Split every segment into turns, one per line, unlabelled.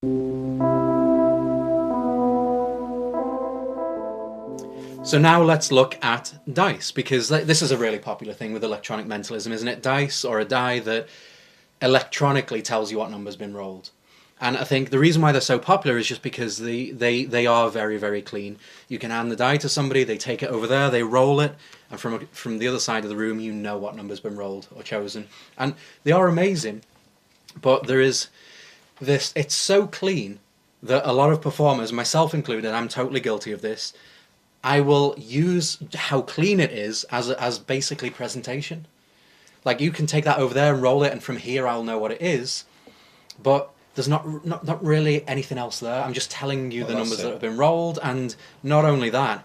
So now let's look at dice, because this is a really popular thing with electronic mentalism, isn't it? Dice, or a die that electronically tells you what number's been rolled. And I think the reason why they're so popular is just because they are very, very clean. You can hand the die to somebody, they take it over there, they roll it, and from the other side of the room you know what number's been rolled or chosen. And they are amazing, but there is this, it's so clean that a lot of performers, myself included, I'm totally guilty of this, I will use how clean it is as basically presentation. Like, you can take that over there and roll it, and from here I'll know what it is, but there's not really anything else there. I'm just telling you the numbers that have been rolled, and not only that,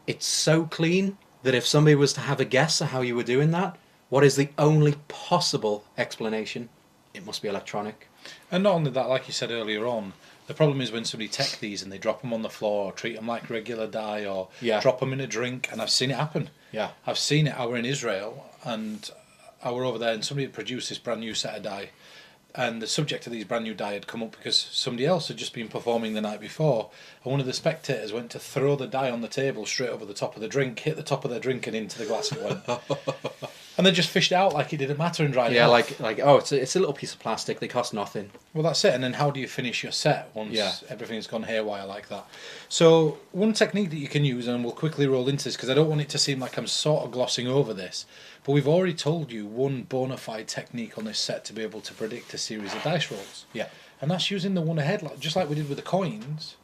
it's so clean that if somebody was to have a guess at how you were doing that, what is the only possible explanation? It must be electronic.
And not only that, like you said earlier on, the problem is when somebody take these and they drop them on the floor or treat them like regular die or drop them in a drink, and I've seen it happen.
Yeah.
I've seen it. I were in Israel and I were over there and somebody had produced this brand new set of die, and the subject of these brand new die had come up because somebody else had just been performing the night before, and one of the spectators went to throw the die on the table straight over the top of the drink, hit the top of their drink and into the glass it went. And they just fished it out like it didn't matter and dried it off.
like oh, it's a little piece of plastic, they cost nothing.
Well, that's it. And then how do you finish your set once everything's gone haywire like that? So one technique that you can use, and we'll quickly roll into this because I don't want it to seem like I'm sort of glossing over this, but we've already told you one bona fide technique on this set to be able to predict a series of dice rolls.
Yeah.
And that's using the one ahead, just like we did with the coins.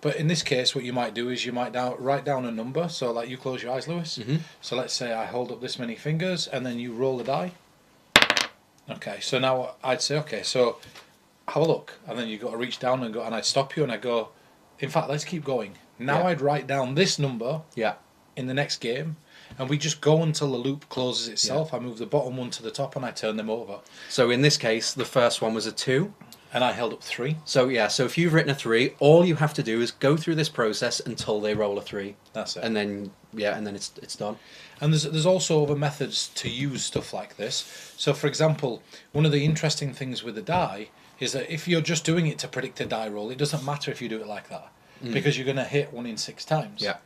But in this case, what you might do is you might write down a number. So like, you close your eyes, Lewis.
Mm-hmm.
So let's say I hold up this many fingers, and then you roll the die. Okay, so now I'd say, okay, so have a look. And then you've got to reach down and go, and I'd stop you and I'd go, in fact, let's keep going. Now I'd write down this number in the next game, and we just go until the loop closes itself. I move the bottom one to the top and I turn them over.
So in this case, the first one was a 2.
And I held up 3.
So so if you've written a 3, all you have to do is go through this process until they roll a 3.
That's it.
And then it's done.
And there's also other methods to use stuff like this. So for example, one of the interesting things with the die is that if you're just doing it to predict a die roll, it doesn't matter if you do it like that, because you're going to hit 1 in 6 times.
Yeah.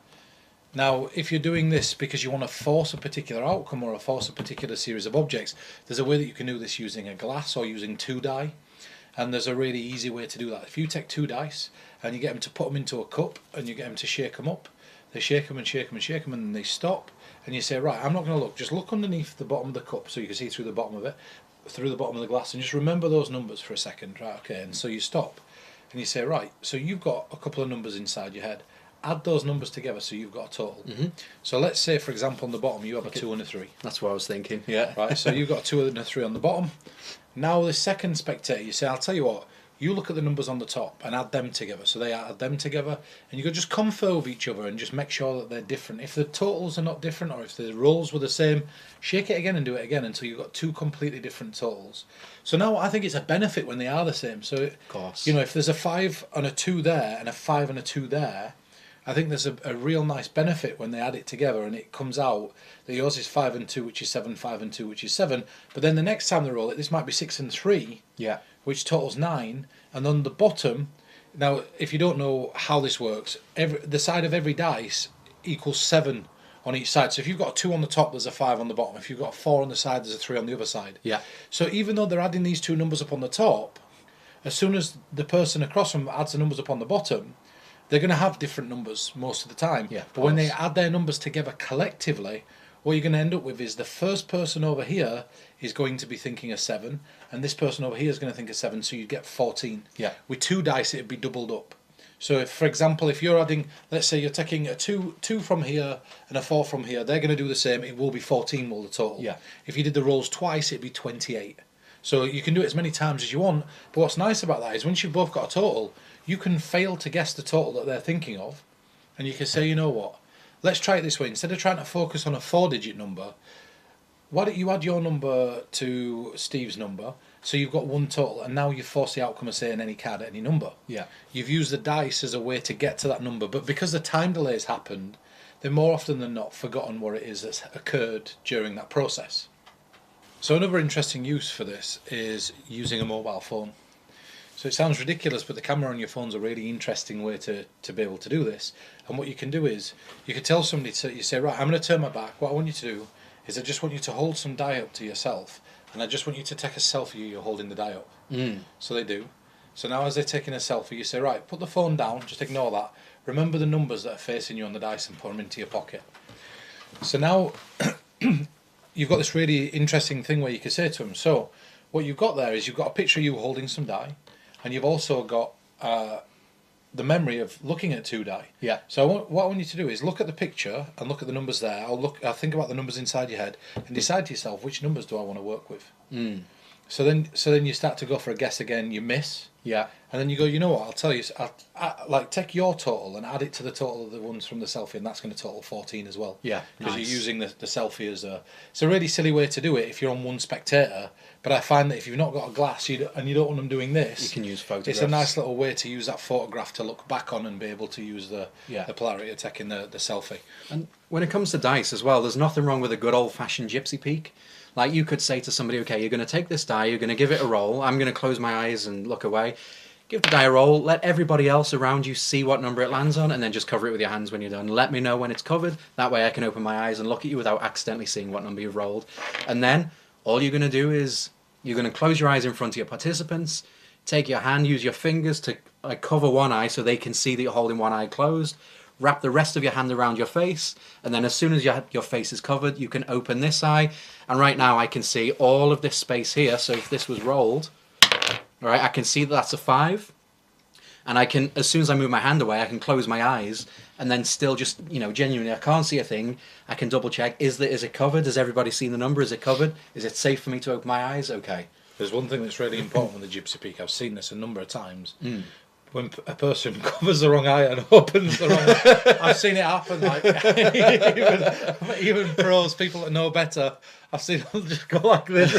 Now, if you're doing this because you want to force a particular outcome or force a particular series of objects, there's a way that you can do this using a glass or using 2 die. And there's a really easy way to do that. If you take 2 dice and you get them to put them into a cup and you get them to shake them up, they shake them and shake them and shake them, and then they stop. And you say, right, I'm not going to look. Just look underneath the bottom of the cup so you can see through the bottom of it, through the bottom of the glass, and just remember those numbers for a second. Right, okay. And so you stop and you say, right, so you've got a couple of numbers inside your head. Add those numbers together so you've got a total.
Mm-hmm.
So let's say, for example, on the bottom you have a 2 and a 3.
That's what I was thinking. Yeah.
Right, so you've got a 2 and a 3 on the bottom. Now the second spectator, you say, I'll tell you what, you look at the numbers on the top and add them together. So they add them together, and you could just confer with each other and just make sure that they're different. If the totals are not different, or if the rolls were the same, shake it again and do it again until you've got 2 completely different totals. So now I think it's a benefit when they are the same. So,
of course,
you know, if there's a 5 and a 2 there and a 5 and a 2 there, I think there's a real nice benefit when they add it together and it comes out that yours is 5 and 2, which is 7, 5 and 2, which is 7. But then the next time they roll it, this might be 6 and 3, which totals 9. And on the bottom, now if you don't know how this works, the side of every dice equals 7 on each side. So if you've got a 2 on the top, there's a 5 on the bottom. If you've got a 4 on the side, there's a 3 on the other side.
Yeah.
So even though they're adding these 2 numbers up on the top, as soon as the person across from them adds the numbers up on the bottom, they're going to have different numbers most of the time.
Yeah,
but when they add their numbers together collectively, what you're going to end up with is the first person over here is going to be thinking a 7, and this person over here is going to think a 7, so you get 14.
Yeah.
With 2 dice, it'd be doubled up. So if, for example, if you're adding, let's say you're taking a 2 from here and a 4 from here, they're going to do the same. It will be 14 will the total.
Yeah.
If you did the rolls twice, it'd be 28. So you can do it as many times as you want, but what's nice about that is once you've both got a total, you can fail to guess the total that they're thinking of, and you can say, you know what, let's try it this way. Instead of trying to focus on a 4-digit number, why don't you add your number to Steve's number, so you've got 1 total, and now you've forced the outcome of saying any card at any number.
Yeah.
You've used the dice as a way to get to that number, but because the time delay has happened, they've more often than not forgotten what it is that's occurred during that process. So another interesting use for this is using a mobile phone. So it sounds ridiculous, but the camera on your phone's a really interesting way to be able to do this. And what you can do is, you can tell somebody, you say, right, I'm going to turn my back. What I want you to do is I just want you to hold some die up to yourself, and I just want you to take a selfie of you holding the die up. So they do. So now as they're taking a selfie, you say, right, put the phone down, just ignore that. Remember the numbers that are facing you on the dice and put them into your pocket. So now you've got this really interesting thing where you can say to them, so what you've got there is you've got a picture of you holding some die, and you've also got the memory of looking at 2 die.
Yeah.
So what I want you to do is look at the picture and look at the numbers there. I'll think about the numbers inside your head and decide to yourself, which numbers do I want to work with. So then you start to go for a guess again. You miss.
Yeah.
And then you go, you know what? I'll tell you. Like take your total and add it to the total of the ones from the selfie, and that's going to total 14 as well.
Yeah.
Because
Nice.
you're using the selfie as a. It's a really silly way to do it if you're on one spectator. But I find that if you've not got a glass and you don't want them doing this,
You can use photographs.
it's a nice little way to use that photograph to look back on and be able to use the
Yeah.
polarity of taking the selfie.
And when it comes to dice as well, there's nothing wrong with a good old-fashioned gypsy peek. Like, you could say to somebody, okay, you're going to take this die, you're going to give it a roll, I'm going to close my eyes and look away. Give the die a roll, let everybody else around you see what number it lands on, and then just cover it with your hands when you're done. Let me know when it's covered, that way I can open my eyes and look at you without accidentally seeing what number you've rolled. And then, all you're going to do is, you're going to close your eyes in front of your participants, take your hand, use your fingers to cover one eye so they can see that you're holding one eye closed, wrap the rest of your hand around your face, and then as soon as your face is covered, you can open this eye, and right now I can see all of this space here. So if this was rolled, all right, I can see that that's a 5, and I can, as soon as I move my hand away, I can close my eyes, and then still just, genuinely, I can't see a thing. I can double check, is it covered? Has everybody seen the number? Is it covered? Is it safe for me to open my eyes? Okay.
There's one thing that's really important with the gypsy peek. I've seen this a number of times. When a person covers the wrong eye and opens the wrong eye. I've seen it happen, like even pros, people that know better, I've seen them just go like this.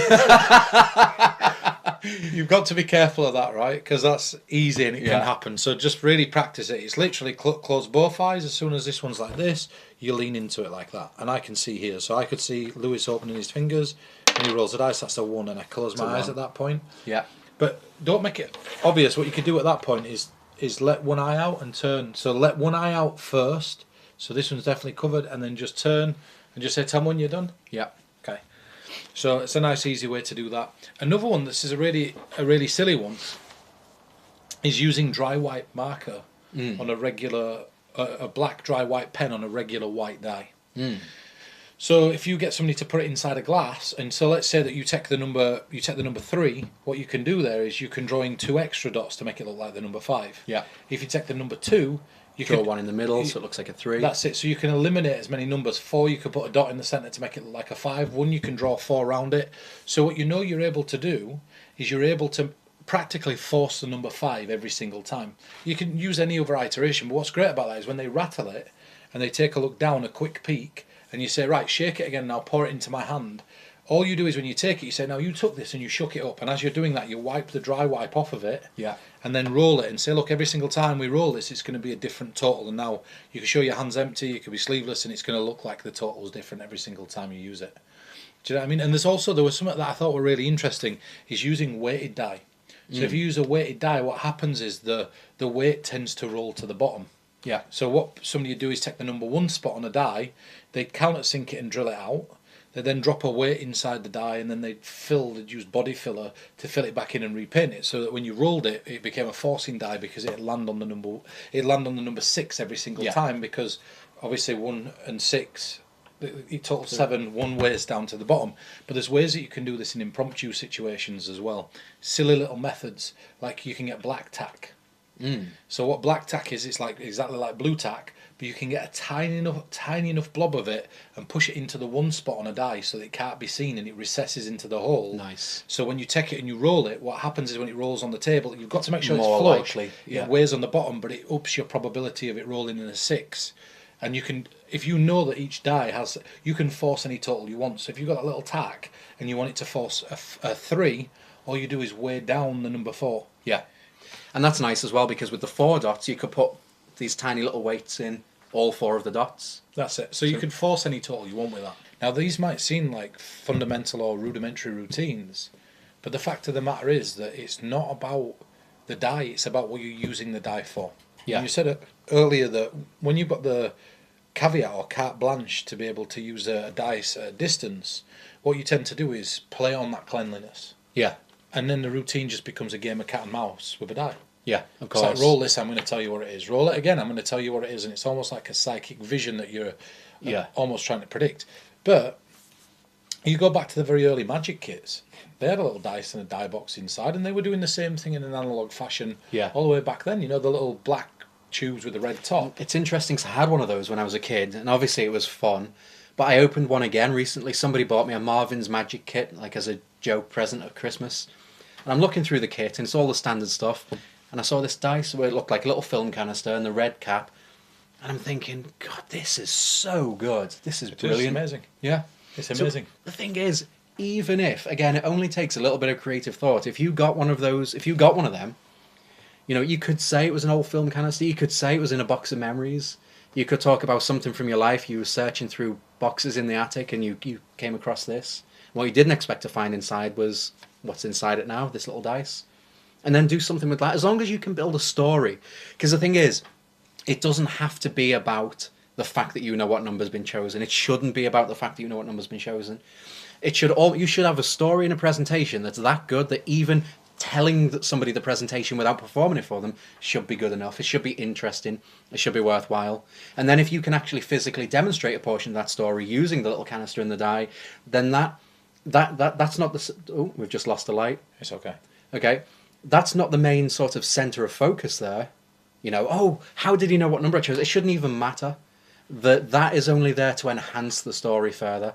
You've got to be careful of that, right? Because that's easy and it can happen. So just really practice it. It's literally close both eyes. As soon as this one's like this, you lean into it like that. And I can see here. So I could see Lewis opening his fingers. When he rolls the dice, that's a 1, and I close my eyes at that point.
Yeah.
But don't make it obvious. What you could do at that point is let one eye out and turn. So let one eye out first. So this one's definitely covered, and then just turn and just say, "Tell me when you're done."
Yeah.
Okay. So it's a nice, easy way to do that. Another one. This is a really silly one. Is using dry white marker on a regular, a black dry white pen on a regular white die. So if you get somebody to put it inside a glass, and so let's say that you take the number 3, what you can do there is you can draw in 2 extra dots to make it look like the number 5.
Yeah.
If you take the number 2, you
Draw
can
one in the middle so it looks like a 3.
That's it. So you can eliminate as many numbers. 4, you could put a dot in the centre to make it look like a 5. 1, you can draw 4 around it. So what you're able to do is you're able to practically force the number 5 every single time. You can use any other iteration, but what's great about that is when they rattle it and they take a look down, a quick peek, and you say, right, shake it again now, pour it into my hand. All you do is when you take it, you say, now you took this and you shook it up, and as you're doing that, you wipe the dry wipe off of it, and then roll it and say, look, every single time we roll this, it's going to be a different total, and now you can show your hands empty, you can be sleeveless, and it's going to look like the total's different every single time you use it. Do you know what I mean? And there was something that I thought were really interesting, is using weighted die. So if you use a weighted die, what happens is the weight tends to roll to the bottom.
Yeah.
So what somebody would do is take the number 1 spot on a die, they'd countersink it and drill it out. They then drop a weight inside the die, and then they'd use body filler to fill it back in and repaint it, so that when you rolled it, it became a forcing die because it'd land on the number 6 every single time, because obviously 1 and 6, it totals 7. 1 weighs down to the bottom. But there's ways that you can do this in impromptu situations as well. Silly little methods, like you can get black tack. So what black tack is, it's like exactly like blue tack, but you can get a tiny enough blob of it and push it into the 1 spot on a die so that it can't be seen and it recesses into the hole.
Nice.
So when you take it and you roll it, what happens is when it rolls on the table, you've got to make sure
More
it's flush.
likely, yeah.
It weighs on the bottom, but it ups your probability of it rolling in a 6. And you can, if you know that each die has, you can force any total you want. So if you've got that little tack and you want it to force a 3, all you do is weigh down the number 4.
Yeah. And that's nice as well, because with the 4 dots, you could put these tiny little weights in all 4 of the dots.
That's it. So you can force any total you want with that. Now, these might seem like fundamental or rudimentary routines, but the fact of the matter is that it's not about the die. It's about what you're using the die for.
Yeah.
And you said earlier that when you've got the caveat or carte blanche to be able to use a dice at a distance, what you tend to do is play on that cleanliness.
Yeah.
And then the routine just becomes a game of cat and mouse with a die.
Yeah, of
It's
course.
like, roll this, I'm going to tell you what it is. Roll it again, I'm going to tell you what it is. And it's almost like a psychic vision that you're almost trying to predict. But you go back to the very early Magic kits. They had a little dice and a die box inside, and they were doing the same thing in an analogue fashion all the way back then. You know, the little black tubes with the red top.
It's interesting because I had one of those when I was a kid, and obviously it was fun. But I opened one again recently. Somebody bought me a Marvin's Magic kit, like as a joke present at Christmas. And I'm looking through the kit, and it's all the standard stuff. And I saw this dice where it looked like a little film canister and the red cap. And I'm thinking, God, this is so good. This is brilliant.
It's amazing.
Yeah.
It's amazing.
So the thing is, even if, again, it only takes a little bit of creative thought. If you got one of them, you know, you could say it was an old film canister. You could say it was in a box of memories. You could talk about something from your life. You were searching through boxes in the attic and you came across this. What you didn't expect to find inside was what's inside it now, this little dice. And then do something with that, as long as you can build a story. Because the thing is, it doesn't have to be about the fact that you know what number's been chosen. It shouldn't be about the fact that you know what number's been chosen. You should have a story and a presentation that's that good that even telling somebody the presentation without performing it for them should be good enough. It should be interesting. It should be worthwhile. And then if you can actually physically demonstrate a portion of that story using the little canister and the die, then that's not the... Oh, we've just lost the light.
It's okay.
Okay. That's not the main sort of centre of focus there. You know, oh, how did he know what number I chose? It shouldn't even matter. That is only there to enhance the story further.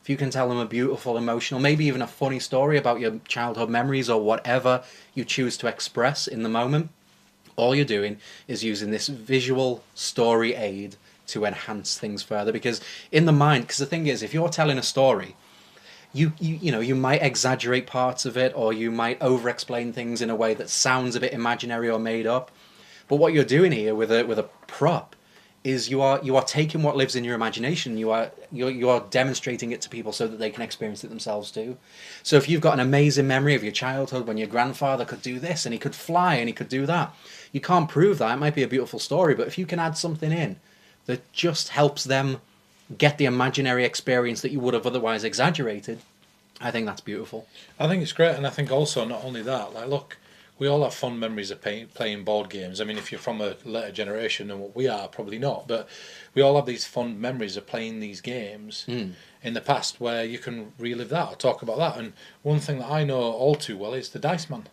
If you can tell them a beautiful, emotional, maybe even a funny story about your childhood memories or whatever you choose to express in the moment, all you're doing is using this visual story aid to enhance things further. Because in the mind, because the thing is, if you're telling a story, you might exaggerate parts of it, or you might over-explain things in a way that sounds a bit imaginary or made up. But what you're doing here with a prop is you are taking what lives in your imagination. You are demonstrating it to people so that they can experience it themselves too. So if you've got an amazing memory of your childhood when your grandfather could do this and he could fly and he could do that, you can't prove that. It might be a beautiful story, but if you can add something in that just helps them get the imaginary experience that you would have otherwise exaggerated, I think that's beautiful.
I think it's great, and I think also not only that, like, look, we all have fond memories of playing board games. I mean, if you're from a later generation than what we are, probably not, but we all have these fond memories of playing these games in the past where you can relive that or talk about that. And one thing that I know all too well is the Dice Man.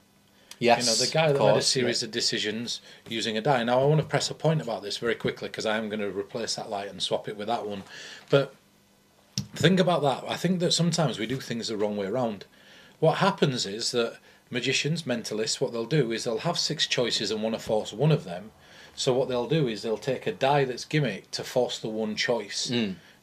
Yes,
you know, the guy that made a series of decisions using a die. Now, I want to press a point about this very quickly because I am going to replace that light and swap it with that one. But think about that. I think that sometimes we do things the wrong way around. What happens is that magicians, mentalists, what they'll do is they'll have 6 choices and want to force one of them. So what they'll do is they'll take a die that's gimmick to force the one choice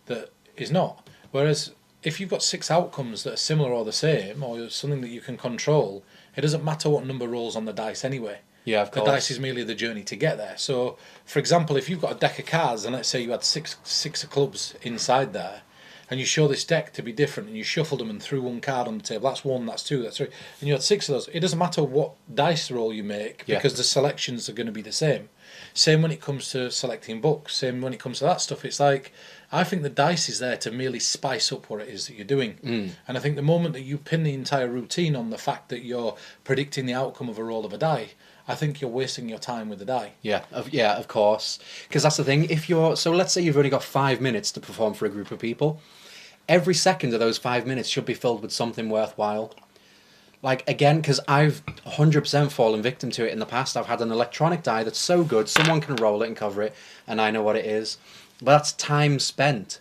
that is not. Whereas if you've got 6 outcomes that are similar or the same, or something that you can control, it doesn't matter what number rolls on the dice anyway.
Yeah, of course.
The dice is merely the journey to get there. So, for example, if you've got a deck of cards, and let's say you had six of clubs inside there, and you show this deck to be different, and you shuffled them and threw one card on the table, that's 1, that's 2, that's 3, and you had 6 of those, it doesn't matter what dice roll you make, because the selections are going to be the same. Same when it comes to selecting books, same when it comes to that stuff. It's like, I think the dice is there to merely spice up what it is that you're doing. And I think the moment that you pin the entire routine on the fact that you're predicting the outcome of a roll of a die, I think you're wasting your time with the die.
Yeah, of course. Because that's the thing. So let's say you've only got 5 minutes to perform for a group of people. Every second of those 5 minutes should be filled with something worthwhile. Like, again, because I've 100% fallen victim to it in the past. I've had an electronic die that's so good, someone can roll it and cover it, and I know what it is. But that's time spent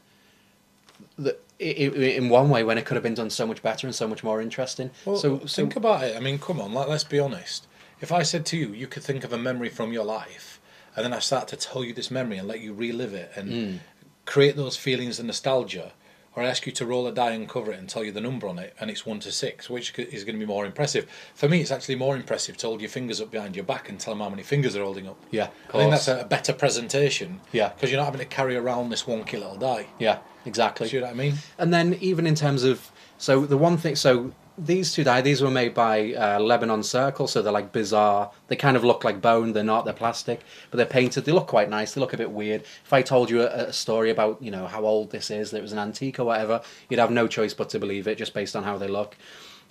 in one way when it could have been done so much better and so much more interesting.
Well, so think about it. I mean, come on, let's be honest. If I said to you, you could think of a memory from your life, and then I start to tell you this memory and let you relive it and create those feelings of nostalgia, or I ask you to roll a die and cover it and tell you the number on it, and it's 1 to 6, which is going to be more impressive. For me, it's actually more impressive to hold your fingers up behind your back and tell them how many fingers they're holding up.
Yeah,
I think that's a better presentation.
Yeah.
Because you're not having to carry around this wonky little die.
Yeah, exactly.
See what I mean?
And then even in terms of... So the one thing... So these two die, these were made by Lebanon Circle, so they're like bizarre. They kind of look like bone. They're not. They're plastic, but they're painted. They look quite nice. They look a bit weird. If I told you a story about, you know, how old this is, that it was an antique or whatever, you'd have no choice but to believe it just based on how they look.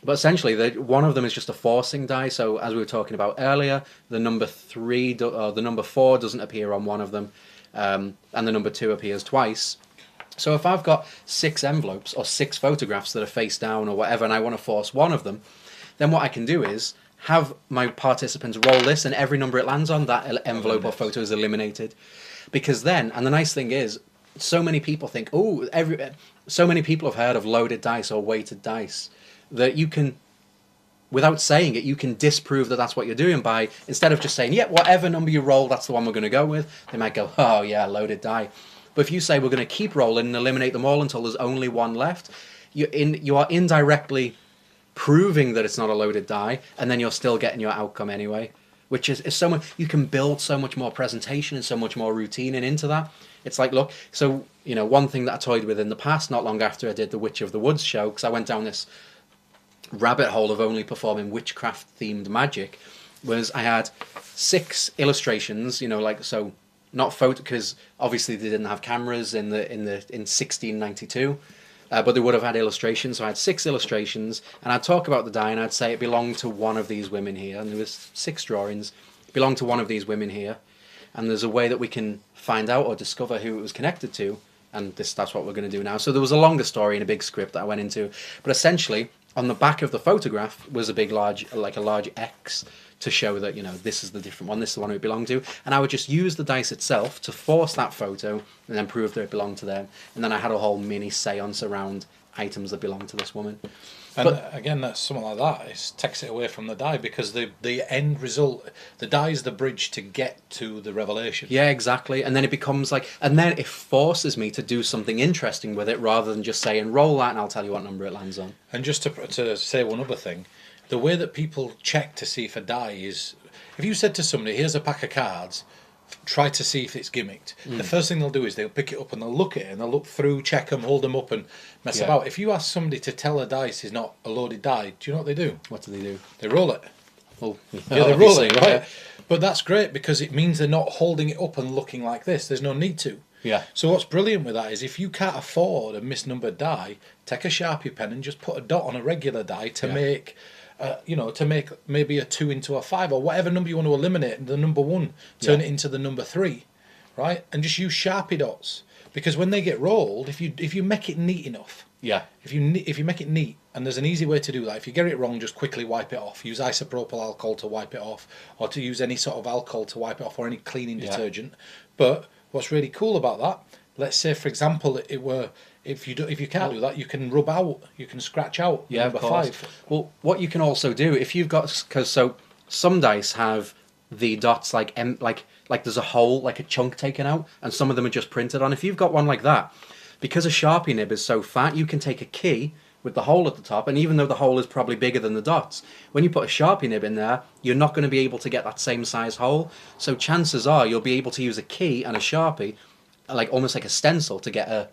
But essentially, one of them is just a forcing die. So as we were talking about earlier, the number 3 or the number 4 doesn't appear on one of them, and the number 2 appears twice. So if I've got 6 envelopes or 6 photographs that are face down or whatever, and I want to force one of them, then what I can do is have my participants roll this, and every number it lands on, that envelope or photo is eliminated. Because then, and the nice thing is, so many people think, so many people have heard of loaded dice or weighted dice, that you can, without saying it, you can disprove that that's what you're doing by, instead of just saying, yeah, whatever number you roll, that's the one we're going to go with, they might go, oh yeah, loaded die. But if you say we're going to keep rolling and eliminate them all until there's only one left, you are indirectly proving that it's not a loaded die, and then you're still getting your outcome anyway. Which is so much, you can build so much more presentation and so much more routine into that. It's like, look, so, you know, one thing that I toyed with in the past, not long after I did the Witch of the Woods show, because I went down this rabbit hole of only performing witchcraft themed magic, was I had 6 illustrations, you know, like, so not photo, because obviously they didn't have cameras in 1692, but they would have had illustrations. So I had 6 illustrations, and I'd talk about the die, and I'd say it belonged to one of these women here, and there was 6 drawings. It belonged to one of these women here, and there's a way that we can find out or discover who it was connected to, and that's what we're going to do now. So there was a longer story and a big script that I went into, but essentially on the back of the photograph was a large X to show that, you know, this is the different one, this is the one it belonged to, and I would just use the dice itself to force that photo and then prove that it belonged to them, and then I had a whole mini seance around items that belonged to this woman.
And again, that's something like that. It takes it away from the die, because the end result, the die is the bridge to get to the revelation.
Yeah, exactly. And then it becomes like, and then it forces me to do something interesting with it rather than just saying roll that and I'll tell you what number it lands on.
And just to say one other thing, the way that people check to see if a die is, if you said to somebody, here's a pack of cards, try to see if it's gimmicked. The first thing they'll do is they'll pick it up and they'll look at it and they'll look through, check them, hold them up and mess about. If you ask somebody to tell a dice is not a loaded die, do you know what they do?
What do they do?
They roll it.
Well,
yeah, they roll it, right? Yeah. But that's great, because it means they're not holding it up and looking like this. There's no need to.
Yeah.
So what's brilliant with that is, if you can't afford a misnumbered die, take a Sharpie pen and just put a dot on a regular die to make... to make maybe a 2 into a 5 or whatever number you want to eliminate, the number 1, turn it into the number 3, right? And just use Sharpie dots, because when they get rolled, if you make it neat enough, if you make it neat, and there's an easy way to do that. If you get it wrong, just quickly wipe it off. Use isopropyl alcohol to wipe it off, or to use any sort of alcohol to wipe it off, or any cleaning detergent. But what's really cool about that, let's say for example if you can't do that, you can rub out, you can scratch out number 5.
Well, what you can also do, if you've got, because so some dice have the dots like there's a hole, like a chunk taken out, and some of them are just printed on. If you've got one like that, because a Sharpie nib is so fat, you can take a key with the hole at the top, and even though the hole is probably bigger than the dots, when you put a Sharpie nib in there, you're not going to be able to get that same size hole. So chances are you'll be able to use a key and a Sharpie, like almost like a stencil, to get a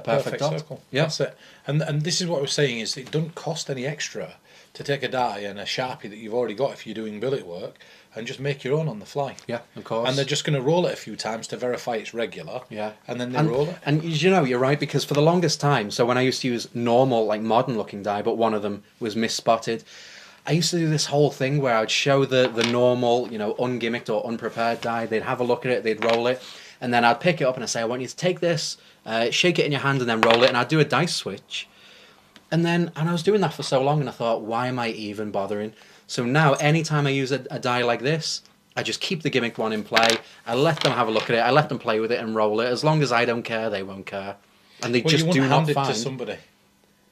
perfect dot.
Circle. Yeah, that's it. And this is what I was saying, is it doesn't cost any extra to take a die and a Sharpie that you've already got if you're doing billet work, and just make your own on the fly.
Yeah, of course.
And they're just going to roll it a few times to verify it's regular.
Yeah.
And then they roll it.
And you know, you're right, because for the longest time, so when I used to use normal, like modern looking die, but one of them was misspotted, I used to do this whole thing where I'd show the normal, you know, ungimmicked or unprepared die. They'd have a look at it, they'd roll it, and then I'd pick it up and I'd say, I want you to take this, shake it in your hand and then roll it, and I'd do a dice switch. And I was doing that for so long, and I thought, why am I even bothering? So now, anytime I use a die like this, I just keep the gimmick one in play, I let them have a look at it, I let them play with it and roll it. As long as I don't care, they won't care. And they just do not find...
you wouldn't hand it to somebody.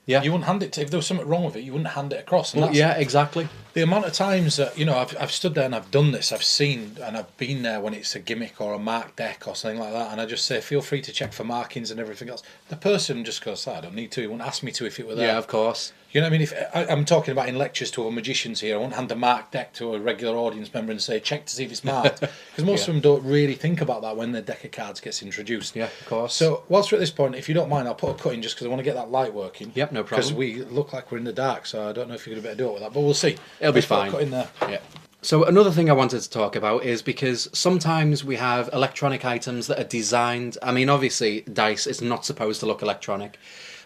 Yeah.
You wouldn't hand it to... If there was something wrong with it, you wouldn't hand it across. And
yeah, exactly.
The amount of times that, you know, I've stood there and I've done this, I've seen and I've been there when it's a gimmick or a marked deck or something like that, and I just say, feel free to check for markings and everything else. The person just goes, I don't need to. He wouldn't ask me to if it were there.
Yeah, of course.
You know what I mean? If I'm talking about in lectures to other magicians here, I won't hand a marked deck to a regular audience member and say, check to see if it's marked. Because most of them don't really think about that when their deck of cards gets introduced.
Yeah, of course.
So, whilst we're at this point, if you don't mind, I'll put a cut in just because I want to get that light working.
Yep, no problem.
Because we look like we're in the dark, so I don't know if you're going to be able to do it with that, but we'll see.
It'll be
Let's put a
fine.
cut in there.
Yeah. So another thing I wanted to talk about is because sometimes we have electronic items that are designed. I mean, obviously, dice is not supposed to look electronic,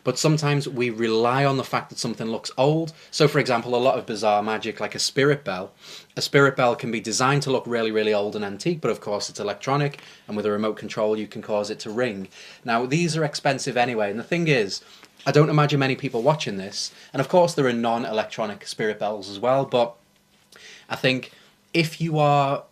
but sometimes we rely on the fact that something looks old. So, for example, a lot of bizarre magic, like a spirit bell can be designed to look really, really old and antique, but of course it's electronic, and with a remote control you can cause it to ring. Now, these are expensive anyway, and the thing is, I don't imagine many people watching this, and of course there are non-electronic spirit bells as well, but I think if you are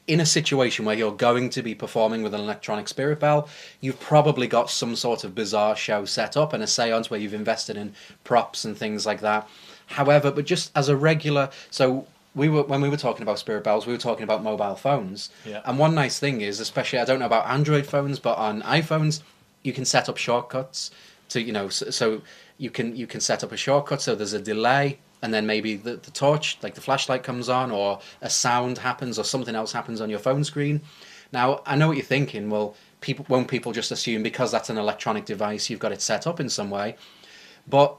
in a situation where you're going to be performing with an electronic spirit bell, you've probably got some sort of bizarre show set up and a seance where you've invested in props and things like that. However, but just as a regular, so when we were talking about spirit bells, we were talking about mobile phones.
Yeah.
And one nice thing is, especially, I don't know about Android phones, but on iPhones, you can set up shortcuts to, so you can set up a shortcut so there's a delay, and then maybe the torch, like the flashlight comes on, or a sound happens, or something else happens on your phone screen. Now, I know what you're thinking, well, won't people just assume because that's an electronic device, you've got it set up in some way? But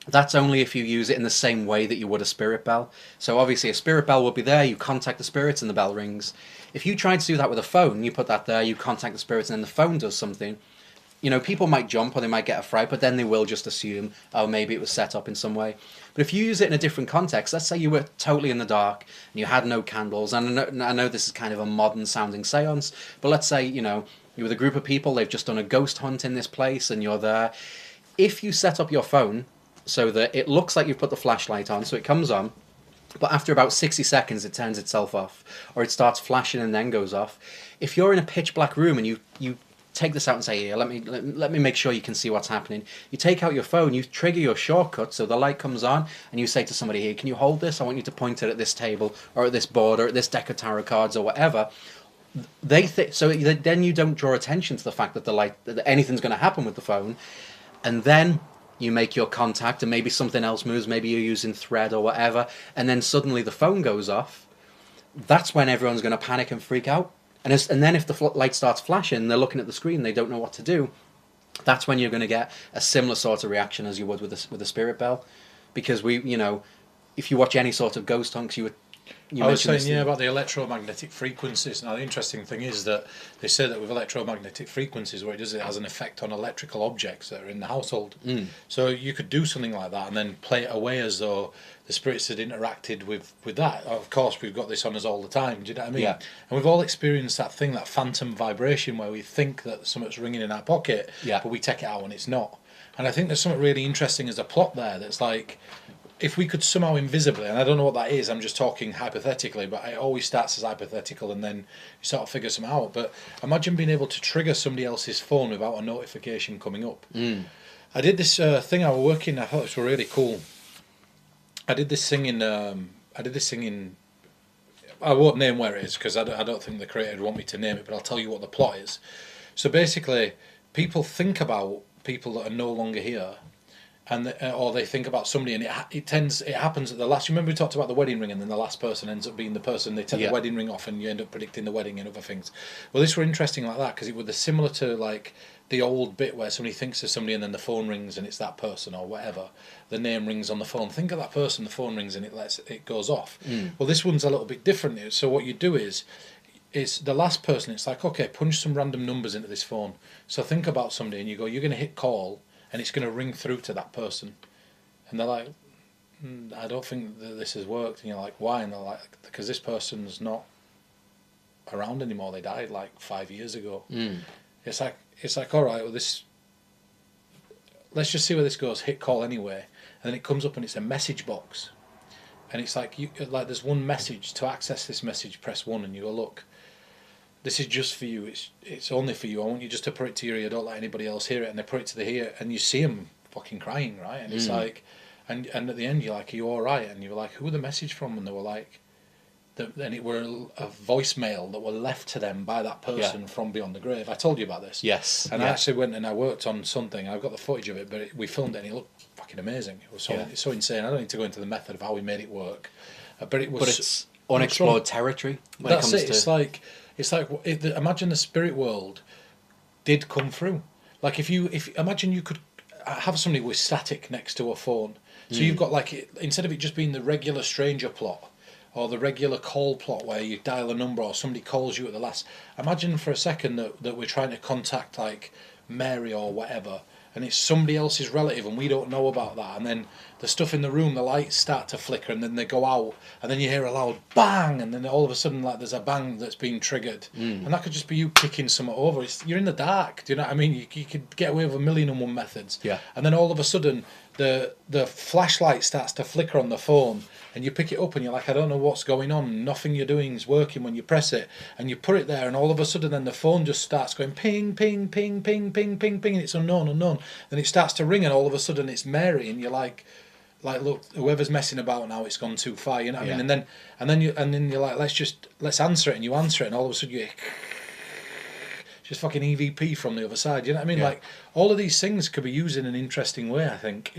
that's only if you use it in the same way that you would a spirit bell. So obviously a spirit bell will be there, you contact the spirits and the bell rings. If you try to do that with a phone, you put that there, you contact the spirits, and then the phone does something, people might jump or they might get a fright, but then they will just assume, oh, maybe it was set up in some way. But if you use it in a different context, let's say you were totally in the dark and you had no candles, and I know this is kind of a modern sounding seance, but let's say, you're with a group of people, they've just done a ghost hunt in this place and you're there. If you set up your phone so that it looks like you've put the flashlight on, so it comes on, but after about 60 seconds it turns itself off, or it starts flashing and then goes off. If you're in a pitch black room and you take this out and say, here, let me make sure you can see what's happening. You take out your phone, you trigger your shortcut, so the light comes on, and you say to somebody, here, can you hold this? I want you to point it at this table, or at this board, or at this deck of tarot cards, or whatever. Then you don't draw attention to the fact that that anything's going to happen with the phone, and then you make your contact, and maybe something else moves, maybe you're using thread or whatever, and then suddenly the phone goes off. That's when everyone's going to panic and freak out. And then if the light starts flashing, they're looking at the screen, they don't know what to do. That's when you're going to get a similar sort of reaction as you would with a spirit bell, because if you watch any sort of ghost hunts,
I was saying, about the electromagnetic frequencies. Now, the interesting thing is that they say that with electromagnetic frequencies, what it does, it has an effect on electrical objects that are in the household. So you could do something like that and then play it away as though the spirits had interacted with that. Of course, we've got this on us all the time, do you know what I mean?
Yeah.
And we've all experienced that thing, that phantom vibration, where we think that something's ringing in our pocket,
yeah,
but we take it out and it's not. And I think there's something really interesting as a plot there that's like, if we could somehow invisibly, and I don't know what that is, I'm just talking hypothetically, but it always starts as hypothetical and then you sort of figure something out. But imagine being able to trigger somebody else's phone without a notification coming up. I did this thing I was working, I thought it was really cool. I did this thing in, I won't name where it is because I don't think the creator would want me to name it, but I'll tell you what the plot is. So basically, people think about people that are no longer here, and or they think about somebody, and it happens at the last. You remember we talked about the wedding ring, and then the last person ends up being the person. They take the wedding ring off, and you end up predicting the wedding and other things. Well, this were interesting like that because it was similar to like the old bit where somebody thinks of somebody, and then the phone rings, and it's that person or whatever. The name rings on the phone. Think of that person. The phone rings, and it goes off. Well, this one's a little bit different. So what you do is the last person. It's like, okay, punch some random numbers into this phone. So think about somebody, and you go, you're going to hit call. And it's going to ring through to that person. And they're like, I don't think that this has worked. And you're like, why? And they're like, because this person's not around anymore. They died like 5 years ago. It's like, all right, well, let's just see where this goes. Hit call anyway. And then it comes up and it's a message box. And it's like, there's one message. To access this message, press 1. And you go, look, this is just for you. It's only for you. I want you just to put it to your ear. Don't let anybody else hear it. And they put it to the ear, and you see them fucking crying, right? And it's like, and at the end you're like, are you all right? And you were like, who was the message from? And they were like, and it were a voicemail that were left to them by that person from beyond the grave. I told you about this.
Yes.
And I actually went and I worked on something. I've got the footage of it, but we filmed it and it looked fucking amazing. It was so insane. I don't need to go into the method of how we made it work, but it was.
But it's unexplored territory when it comes to.
It's like imagine the spirit world did come through. Like if imagine you could have somebody with static next to a phone. So you've got instead of it just being the regular stranger plot or the regular call plot where you dial a number or somebody calls you at the last. Imagine for a second that we're trying to contact like Mary or whatever, and it's somebody else's relative and we don't know about that, and then the stuff in the room, the lights start to flicker and then they go out and then you hear a loud bang and then all of a sudden there's a bang that's been triggered, and that could just be you kicking something over. You're in the dark, do you know what I mean? You could get away with 1,000,001 methods, and then all of a sudden the flashlight starts to flicker on the phone and you pick it up and you're like, I don't know what's going on, nothing you're doing is working when you press it, and you put it there and all of a sudden then the phone just starts going ping ping ping ping ping ping ping and it's unknown, then it starts to ring and all of a sudden it's Mary and you're like look, whoever's messing about now, it's gone too far, you know what I mean? And then you're like, let's answer it, and you answer it and all of a sudden you just fucking EVP from the other side, you know what I mean? Like all of these things could be used in an interesting way, I think.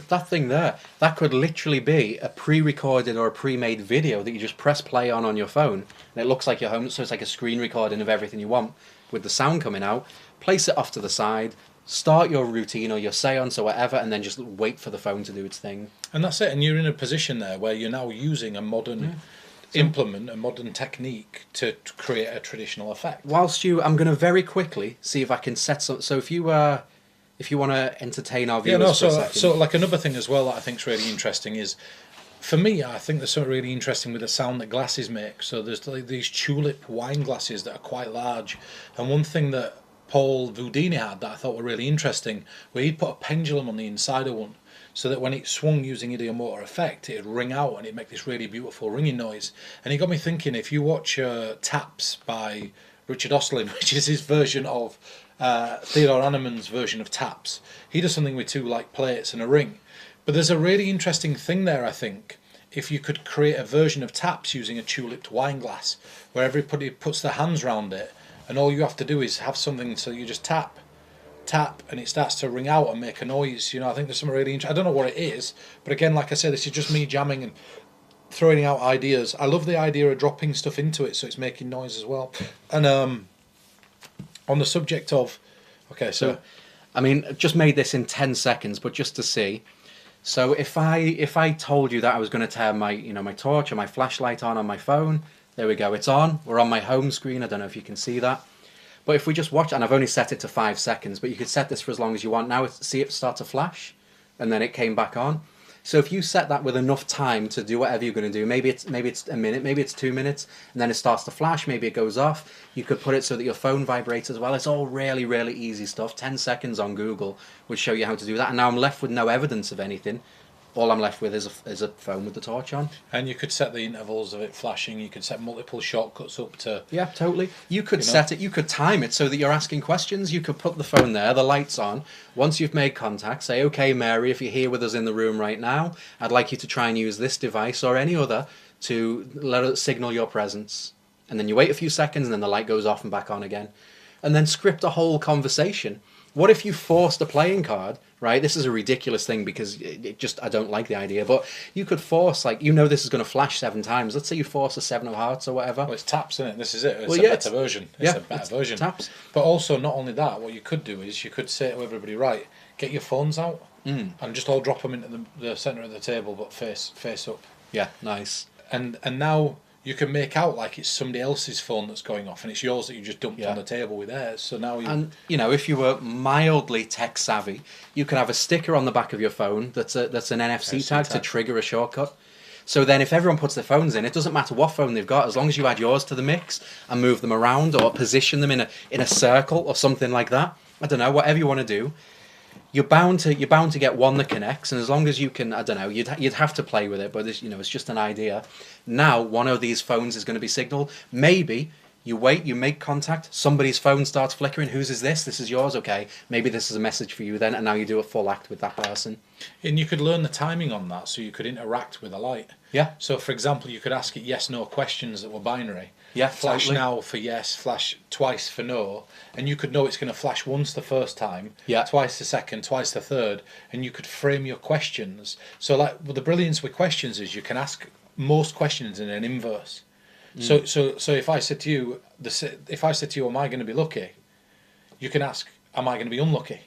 That thing there, that could literally be a pre-recorded or a pre-made video that you just press play on your phone, and it looks like your home, so it's like a screen recording of everything you want with the sound coming out. Place it off to the side, start your routine or your seance or whatever, and then just wait for the phone to do its thing.
And that's it, and you're in a position there where you're now using a modern implement, a modern technique to create a traditional effect.
I'm going to very quickly see if I can set some. So if you want to entertain our viewers for a second.
So like another thing as well that I think is really interesting is, for me, I think there's something really interesting with the sound that glasses make. So there's like these tulip wine glasses that are quite large, and one thing that Paul Houdini had that I thought were really interesting, where he'd put a pendulum on the inside of one, so that when it swung using idiomotor effect, it'd ring out and it'd make this really beautiful ringing noise. And it got me thinking, if you watch Taps by Richard Oslin, which is his version of Theodore Hanneman's version of Taps, he does something with two like plates and a ring. But there's a really interesting thing there, I think, if you could create a version of Taps using a tulipped wine glass, where everybody puts their hands round it, and all you have to do is have something, so you just tap, and it starts to ring out and make a noise. I think there's something really interesting. I don't know what it is, but again, like I said, this is just me jamming and throwing out ideas. I love the idea of dropping stuff into it so it's making noise as well. And on the subject of,
just made this in 10 seconds, but just to see. So if I told you that I was going to turn my my torch or my flashlight on my phone, there we go, it's on. We're on my home screen. I don't know if you can see that. But if we just watch, and I've only set it to 5 seconds, but you could set this for as long as you want. Now see it start to flash, and then it came back on. So if you set that with enough time to do whatever you're going to do, maybe it's a minute, maybe it's 2 minutes, and then it starts to flash, maybe it goes off. You could put it so that your phone vibrates as well. It's all really, really easy stuff. 10 seconds on Google would show you how to do that. And now I'm left with no evidence of anything. All I'm left with is a phone with the torch on.
And you could set the intervals of it flashing. You could set multiple shortcuts up to...
Yeah, totally. You could set it, you could time it so that you're asking questions. You could put the phone there, the light's on. Once you've made contact, say, okay, Mary, if you're here with us in the room right now, I'd like you to try and use this device or any other to let it signal your presence. And then you wait a few seconds and then the light goes off and back on again. And then script a whole conversation. What if you forced a playing card, right? This is a ridiculous thing because I don't like the idea, but you could force, this is going to flash 7 times. Let's say you force a 7 of hearts or whatever.
Well, it's Taps, isn't it? This is it. It's a better version. It's a better version.
Taps.
But also, not only that, what you could do is you could say to everybody, right, get your phones out and just all drop them into the centre of the table, but face up.
Yeah, nice.
And now you can make out like it's somebody else's phone that's going off and it's yours that you just dumped on the table with theirs. So now
And if you were mildly tech savvy, you could have a sticker on the back of your phone that's an NFC tag to trigger a shortcut. So then if everyone puts their phones in, it doesn't matter what phone they've got, as long as you add yours to the mix and move them around or position them in a circle or something like that. I don't know, whatever you want to do. You're bound to get one that connects, and as long as you can, I don't know, you'd have to play with it, but it's just an idea. Now one of these phones is going to be signaled. Maybe You wait, you make contact, somebody's phone starts flickering. Whose is this? This is yours, okay. Maybe this is a message for you then, and now you do a full act with that person.
And you could learn the timing on that, so you could interact with a light.
Yeah.
So, for example, you could ask it yes/no questions that were binary.
Yeah,
Flash
totally.
now for yes, flash twice for no, and you could know it's going to flash once the first time,
Yeah.
twice the second, twice the third, and you could frame your questions. So, like, well, the brilliance with questions is you can ask most questions in an inverse. So if I said to you, am I going to be lucky? You can ask, am I going to be unlucky?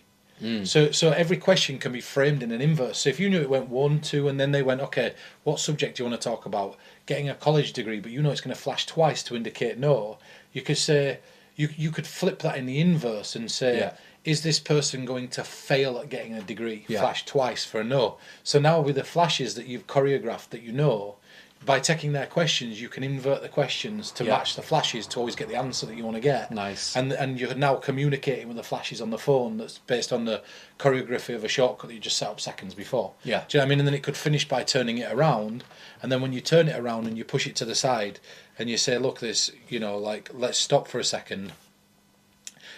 So every question can be framed in an inverse. So if you knew it went 1, 2, and then they went, okay, what subject do you want to talk about? Getting a college degree, but you know it's going to flash twice to indicate no. You could say, you could flip that in the inverse and say,
Yeah.
is this person going to fail at getting a degree?
Yeah.
Flash twice for a no. So now with the flashes that you've choreographed that you know, by taking their questions, you can invert the questions to
Yeah.
match the flashes to always get the answer that you want to get.
Nice.
And you're now communicating with the flashes on the phone that's based on the choreography of a shortcut that you just set up seconds before.
Yeah.
Do you know what I mean? And then it could finish by turning it around. And then when you turn it around and you push it to the side and you say, look, this, like, let's stop for a second.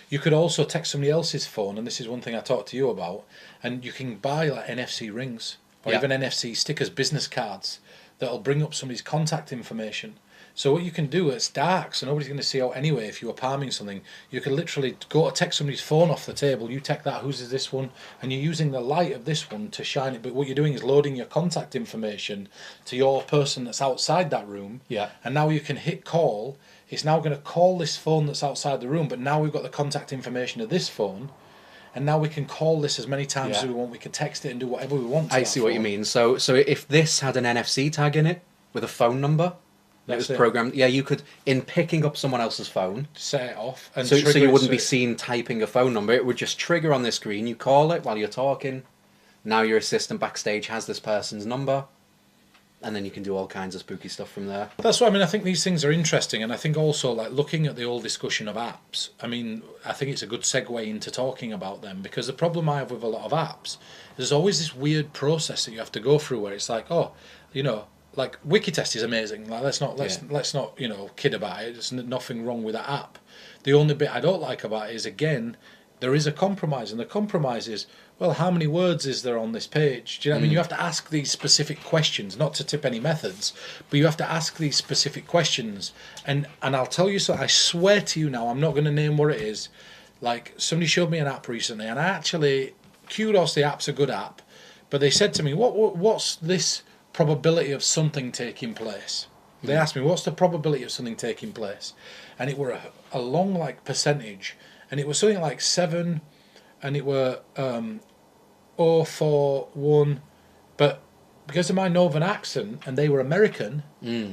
You could also text somebody else's phone, and this is one thing I talked to you about, and you can buy like NFC rings or
Yeah.
even NFC stickers, business cards, that'll bring up somebody's contact information. So what you can do, it's dark, so nobody's going to see out anyway if you were palming something. You could literally go to text somebody's phone off the table, you take that, whose is this one, and you're using the light of this one to shine it, but what you're doing is loading your contact information to your person that's outside that room,
Yeah.
and now you can hit call. It's now going to call this phone that's outside the room, but now we've got the contact information of this phone, and now we can call this as many times
Yeah.
as we want. We can text it and do whatever we want to
I
that
see what you
phone.
mean. So if this had an NFC tag in it with a phone number, that was
That's it.
programmed. Yeah, you could, in picking up someone else's phone,
Set it off. And
so
trigger
you
it
wouldn't be
it-
seen typing a phone number. It would just trigger on the screen. You call it while you're talking. Now your assistant backstage has this person's number, and then you can do all kinds of spooky stuff from there.
That's what I mean. I think these things are interesting, and I think also like looking at the whole discussion of apps. I mean, I think it's a good segue into talking about them, because the problem I have with a lot of apps, there's always this weird process that you have to go through where it's like, oh, like Wikitest is amazing. Like let's not kid about it. There's nothing wrong with that app. The only bit I don't like about it is, again, there is a compromise, and the compromise is, well, how many words is there on this page? Do you know what I mean? You have to ask these specific questions, not to tip any methods, but you have to ask these specific questions. And I'll tell you so, I swear to you now, I'm not going to name what it is. Like, somebody showed me an app recently, and I actually, kudos, the app's a good app, but they said to me, what's this probability of something taking place? They asked me, what's the probability of something taking place? And it were a long, like, percentage, and it was something like 7, and it were 0, 4, 1, but because of my northern accent and they were American,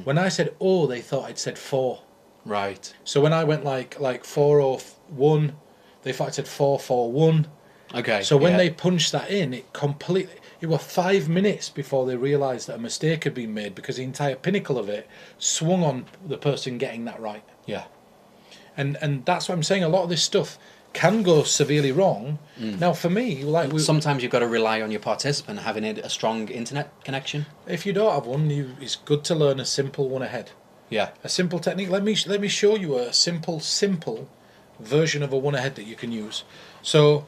when I said oh, they thought I'd said 4.
Right.
So when I went like 4 or 1, they thought I said 4, 4, 1.
Okay.
So when
yeah.
they punched that in, it was 5 minutes before they realised that a mistake had been made, because the entire pinnacle of it swung on the person getting that right.
Yeah.
And that's what I'm saying. A lot of this stuff can go severely wrong. Now, for me, like
Sometimes you've got to rely on your participant having a strong internet connection.
if you don't have one, it's good to learn a simple one ahead.
Yeah.
A simple technique. Let me show you a simple version of a one ahead that you can use. So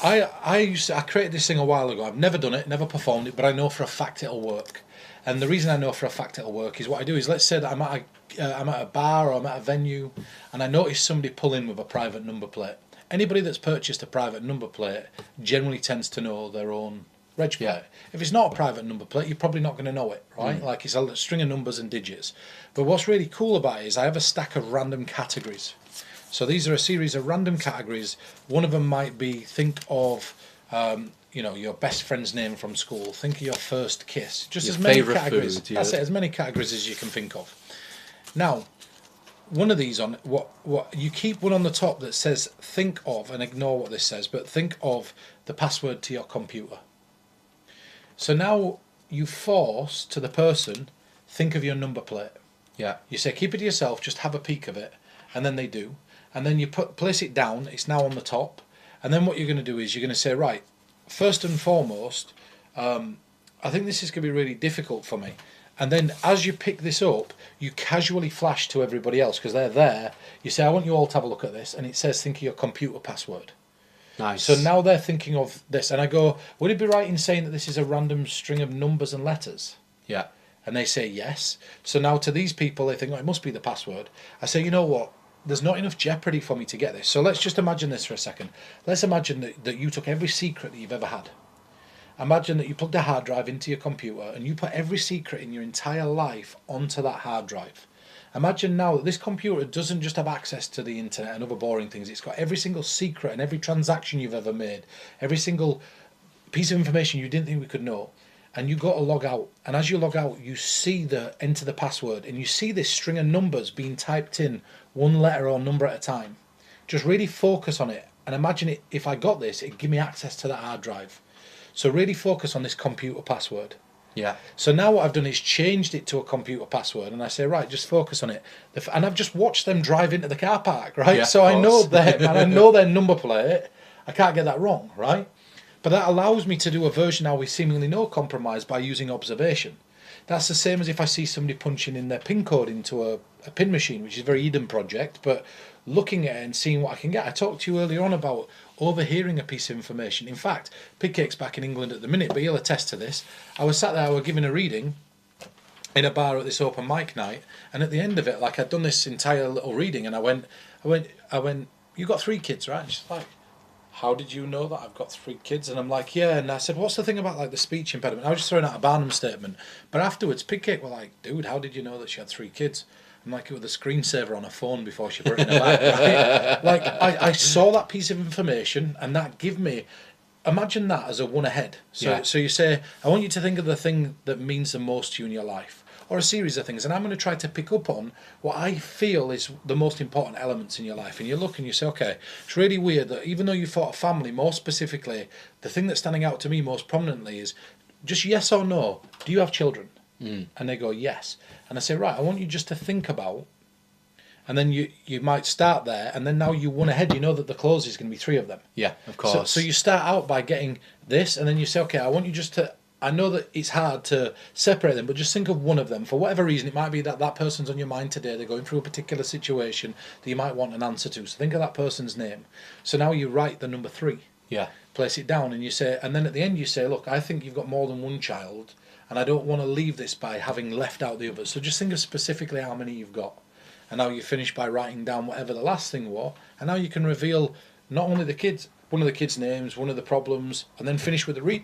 I created this thing a while ago. I've never done it, never performed it, but I know for a fact it'll work. And the reason I know for a fact it'll work is what I do is, let's say that I'm at a bar or I'm at a venue, and I notice somebody pull in with a private number plate. Anybody that's purchased a private number plate generally tends to know their own reg plate.
Yeah.
If it's not a private number plate, you're probably not going to know it, right? Like, it's a string of numbers and digits. But what's really cool about it is I have a stack of random categories. So these are a series of random categories. One of them might be, think of your best friend's name from school. Think of your first kiss. Just
Your
as many
favourite
categories.
food, yeah.
That's it, as many categories as you can think of. Now, one of these on what you keep one on the top that says think of, and ignore what this says, but think of the password to your computer. So now you force to the person, think of your number plate.
Yeah.
You say keep it to yourself, just have a peek of it, and then they do. And then you place it down, it's now on the top. And then what you're going to do is you're going to say, right, first and foremost, I think this is going to be really difficult for me. And then as you pick this up, you casually flash to everybody else because they're there. You say, I want you all to have a look at this. And it says, think of your computer password.
Nice.
So now they're thinking of this. And I go, would it be right in saying that this is a random string of numbers and letters?
Yeah.
And they say yes. So now to these people, they think, oh, it must be the password. I say, you know what? There's not enough jeopardy for me to get this. So let's just imagine this for a second. Let's imagine that you took every secret that you've ever had. Imagine that you plugged a hard drive into your computer and you put every secret in your entire life onto that hard drive. Imagine now that this computer doesn't just have access to the internet and other boring things. It's got every single secret and every transaction you've ever made, every single piece of information you didn't think we could know. And you go to log out. And as you log out, you see enter the password. And you see this string of numbers being typed in one letter or number at a time. Just really focus on it. And imagine it, if I got this, it'd give me access to that hard drive. So really focus on this computer password.
Yeah.
So now what I've done is changed it to a computer password, and I say, right, just focus on it. And I've just watched them drive into the car park, right?
Yeah,
so I know their number plate. I can't get that wrong, right? But that allows me to do a version now with seemingly no compromise by using observation. That's the same as if I see somebody punching in their PIN code into a PIN machine, which is a very Eden project, but looking at it and seeing what I can get. I talked to you earlier on about overhearing a piece of information. In fact, Pigcake's back in England at the minute, but he'll attest to this. I was sat there, I was giving a reading in a bar at this open mic night, and at the end of it, like I'd done this entire little reading, and I went, you got 3 kids, right? And she's like, how did you know that I've got 3 kids? And I'm like, yeah. And I said, what's the thing about like the speech impediment? I was just throwing out a Barnum statement. But afterwards, Pigcake were like, dude, how did you know that she had 3 kids? I'm like, it was the screensaver on her phone before she put it in her bag, right? Like, I saw that piece of information, and that gave me, imagine that as a one ahead. So you say, I want you to think of the thing that means the most to you in your life, or a series of things, and I'm going to try to pick up on what I feel is the most important elements in your life. And you look and you say, okay, it's really weird that even though you thought of family, more specifically, the thing that's standing out to me most prominently is just yes or no, do you have children? And they go, yes. And I say, right, I want you just to think about, and then you might start there, and then now you one ahead, you know that the close is going to be 3 of them.
Yeah, of course.
So you start out by getting this, and then you say, okay, I want you just to, I know that it's hard to separate them, but just think of one of them. For whatever reason, it might be that that person's on your mind today, they're going through a particular situation that you might want an answer to. So think of that person's name. So now you write the number 3.
Yeah.
Place it down, and you say, and then at the end you say, look, I think you've got more than one child, and I don't want to leave this by having left out the others. So just think of specifically how many you've got. And now you finish by writing down whatever the last thing was, and now you can reveal not only the kids, one of the kids' names, one of the problems, and then finish with the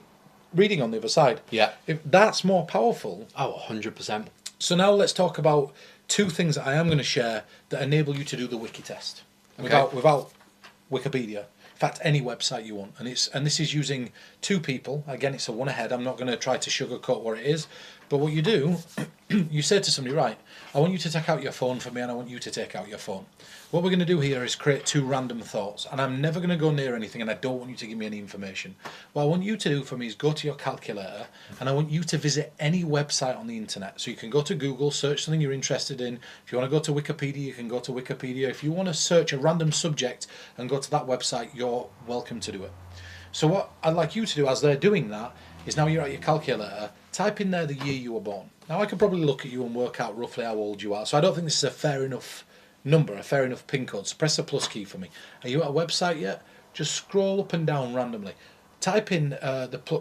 reading on the other side.
Yeah.
If that's more powerful.
Oh, 100%.
So now let's talk about 2 things that I am going to share that enable you to do the wiki test.
Okay.
Without Wikipedia. In fact, any website you want. And this is using 2 people. Again, it's a one ahead. I'm not going to try to sugarcoat what it is. But what you do, you say to somebody, right, I want you to take out your phone for me, and I want you to take out your phone. What we're going to do here is create 2 random thoughts, and I'm never going to go near anything, and I don't want you to give me any information. What I want you to do for me is go to your calculator, and I want you to visit any website on the internet. So you can go to Google, search something you're interested in. If you want to go to Wikipedia, you can go to Wikipedia. If you want to search a random subject and go to that website, you're welcome to do it. So what I'd like you to do as they're doing that is, now you're at your calculator, type in there the year you were born. Now I could probably look at you and work out roughly how old you are, so I don't think this is a fair enough number, a fair enough pin code. So press the plus key for me. Are you at a website yet? Just scroll up and down randomly. Type in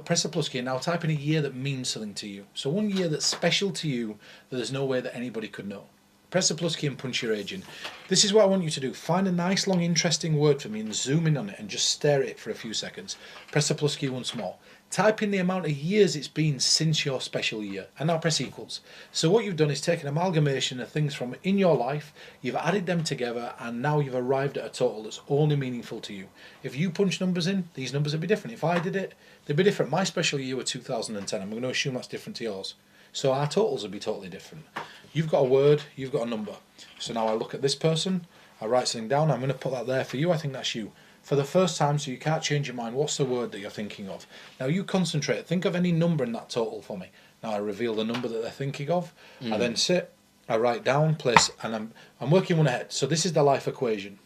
press the plus key, and now type in a year that means something to you. So one year that's special to you that there's no way that anybody could know. Press the plus key and punch your age in. This is what I want you to do. Find a nice, long, interesting word for me and zoom in on it and just stare at it for a few seconds. Press the plus key once more. Type in the amount of years it's been since your special year, and now press equals. So what you've done is take an amalgamation of things from in your life, you've added them together, and now you've arrived at a total that's only meaningful to you. If you punch numbers in, these numbers would be different. If I did it, they'd be different. My special year was 2010. I'm going to assume that's different to yours. So our totals would be totally different. You've got a word, you've got a number. So now I look at this person, I write something down, I'm going to put that there for you. I think that's you. For the first time, so you can't change your mind, what's the word that you're thinking of? Now you concentrate, think of any number in that total for me. Now I reveal the number that they're thinking of. I then sit, I write down, place, and I'm working one ahead. So this is the life equation.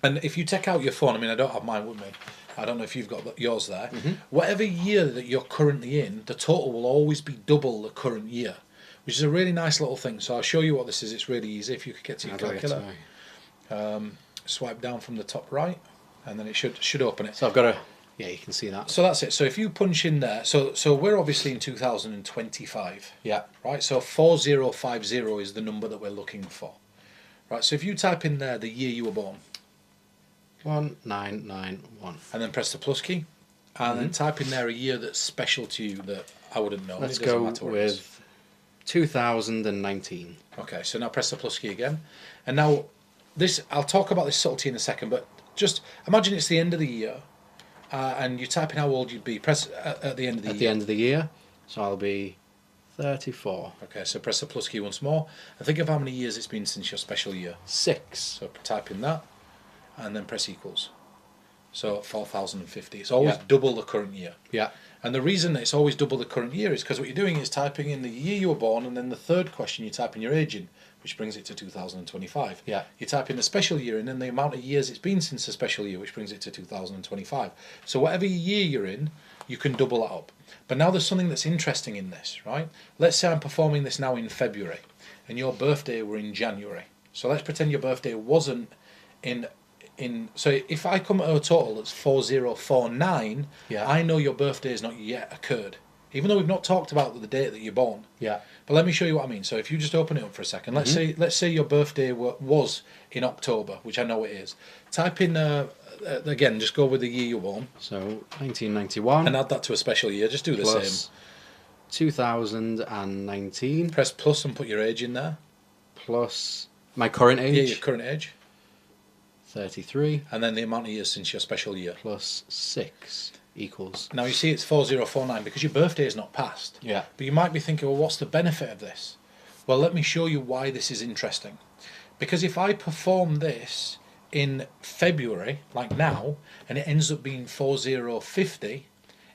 And if you take out your phone, I mean, I don't have mine with me. I don't know if you've got yours there. Whatever year that you're currently in, the total will always be double the current year. which is a really nice little thing. So I'll show you what this is. It's really easy. If you could get to your
How do I get
calculator, swipe down from the top right, and then it should open it.
So I've got to, yeah, you can see that.
So that's it. So if you punch in there, so we're obviously in 2025.
Yeah.
Right. So 4050 is the number that we're looking for. Right. So if you type in there the year you were born,
1991.
and then press the plus key, and then type in there a year that's special to you that I wouldn't know.
Let's
It doesn't
go
matter what it is.
with 2019.
Okay, so now press the plus key again. And now, this I'll talk about this subtlety in a second, but just imagine it's the end of the year, and you type in how old you'd be. Press at the end of the year.
At the end of the year, so I'll be 34.
Okay, so press the plus key once more, and think of how many years it's been since your special year.
6.
So type in that, and then press equals. So 4050. It's always double the current year.
Yeah.
And the reason that it's always double the current year is because what you're doing is typing in the year you were born, and then the third question you type in your age in, which brings it to 2025.
Yeah.
You type in the special year and then the amount of years it's been since the special year, which brings it to 2025. So whatever year you're in, you can double that up. But now there's something that's interesting in this, right? Let's say I'm performing this now in February, and your birthday were in January. So let's pretend your birthday wasn't in. So if I come at a total that's 4049, I know your birthday has not yet occurred, even though we've not talked about the date that you're born.
Yeah.
But let me show you what I mean. So if you just open it up for a second, let's say your birthday was in October, which I know it is. Type in again, just go with the year you're born.
So 1991.
And add that to a special year. Just do the
plus
same.
2019.
Press plus and put your age in there.
Plus my current age.
Yeah, your current age.
33.
And then the amount of years since your special year.
Plus 6 equals.
Now you see it's 4049 because your birthday is not passed.
Yeah.
But you might be thinking, well, what's the benefit of this? Well, let me show you why this is interesting. Because if I perform this in February, like now, and it ends up being 4050,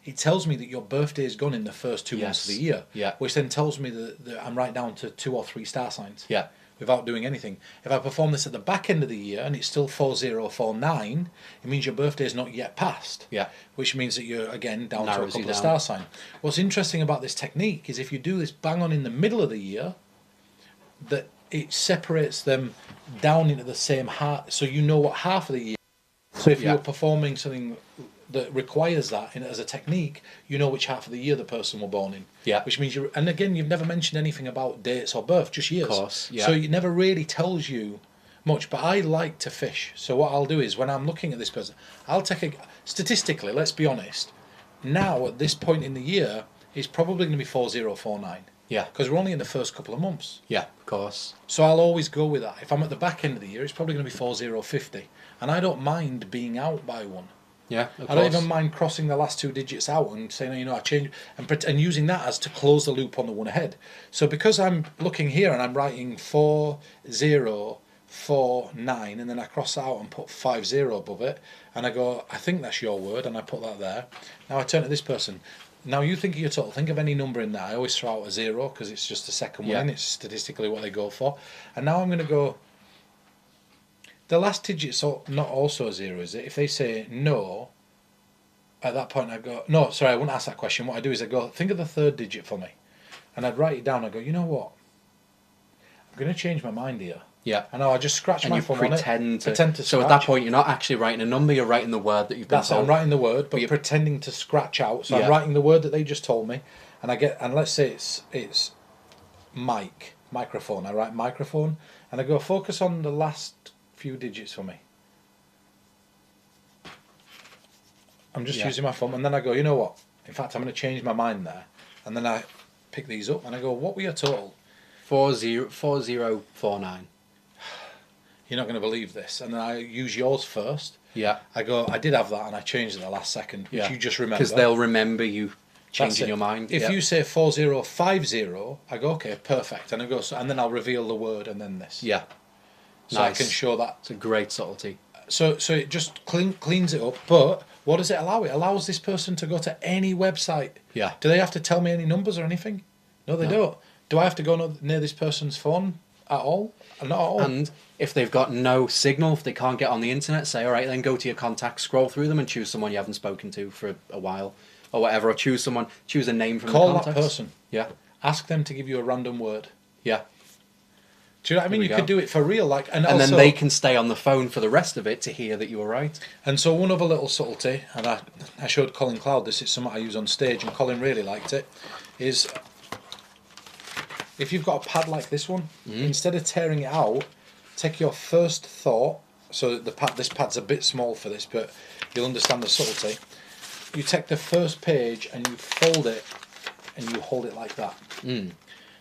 it tells me that your birthday is gone in the first 2 months of the year.
Yeah.
Which then tells me that I'm right down to 2 or 3 star signs.
Yeah.
Without doing anything. If I perform this at the back end of the year and it's still 4049, it means your birthday is not yet passed.
Yeah.
Which means that you're again down to a
Narrows you
couple of
down.
star sign. What's interesting about this technique is if you do this bang on in the middle of the year, that it separates them down into the same half, so you know what half of the year. So if you're performing something that requires that as a technique, you know which half of the year the person were born in.
Yeah.
Which means and again, you've never mentioned anything about dates or birth, just years.
Of course, yeah.
So it never really tells you much. But I like to fish. So what I'll do is when I'm looking at this person, I'll take statistically, let's be honest, now at this point in the year, it's probably going to be 4049.
Yeah.
Because we're only in the first couple of months.
Yeah, of course.
So I'll always go with that. If I'm at the back end of the year, it's probably going to be 4050. And I don't mind being out by one.
Yeah, of
I don't even mind crossing the last 2 digits out and saying, you know, I change and using that as to close the loop on the one ahead. So because I'm looking here and I'm writing 4049 and then I cross that out and put 50 above it and I go, I think that's your word, and I put that there. Now I turn to this person. Now you think of your total. Think of any number in there. I always throw out a 0 because it's just the second one. It's statistically what they go for. And now I'm going to go. The last digit's not also a 0, is it? If they say no, at that point I go, no, sorry, I wouldn't ask that question. What I do is I go, think of the third digit for me. And I'd write it down. I go, you know what? I'm going to change my mind here.
Yeah.
I know, I just scratch my thumb on it. Pretend to scratch.
So at that point, you're not actually writing a number, you're writing the word that you've been told.
I'm writing the word, but pretending to scratch out. So I'm writing the word that they just told me. And let's say it's microphone. I write microphone. And I go, focus on the last few digits for me. I'm just using my thumb, and then I go, you know what? In fact, I'm going to change my mind there. And then I pick these up, and I go, what were your total?
4049.
You're not going to believe this. And then I use yours first.
Yeah.
I go, I did have that, and I changed it the last second, which you just remember.
Because they'll remember you changing your mind.
If you say 4050, I go, okay, perfect. And I go, and then I'll reveal the word and then this.
Yeah.
So I can show that.
It's a great subtlety.
So it just cleans it up. But what does it allow? It allows this person to go to any website.
Yeah.
Do they have to tell me any numbers or anything? No, they don't. Do I have to go near this person's phone at all? Not at all.
And if they've got no signal, if they can't get on the internet, say, all right, then go to your contacts, scroll through them and choose someone you haven't spoken to for a while or whatever, or choose a name from the contacts.
Call that person.
Yeah.
Ask them to give you a random word.
Yeah.
Do you know what I mean? You
go.
could do it for real, like, and
And
also,
then they can stay on the phone for the rest of it to hear that you were right.
And so one other little subtlety, and I showed Colin Cloud this. It's something I use on stage, and Colin really liked it. Is if you've got a pad like this one, instead of tearing it out, take your first thought. So this pad's a bit small for this, but you'll understand the subtlety. You take the first page and you fold it, and you hold it like that.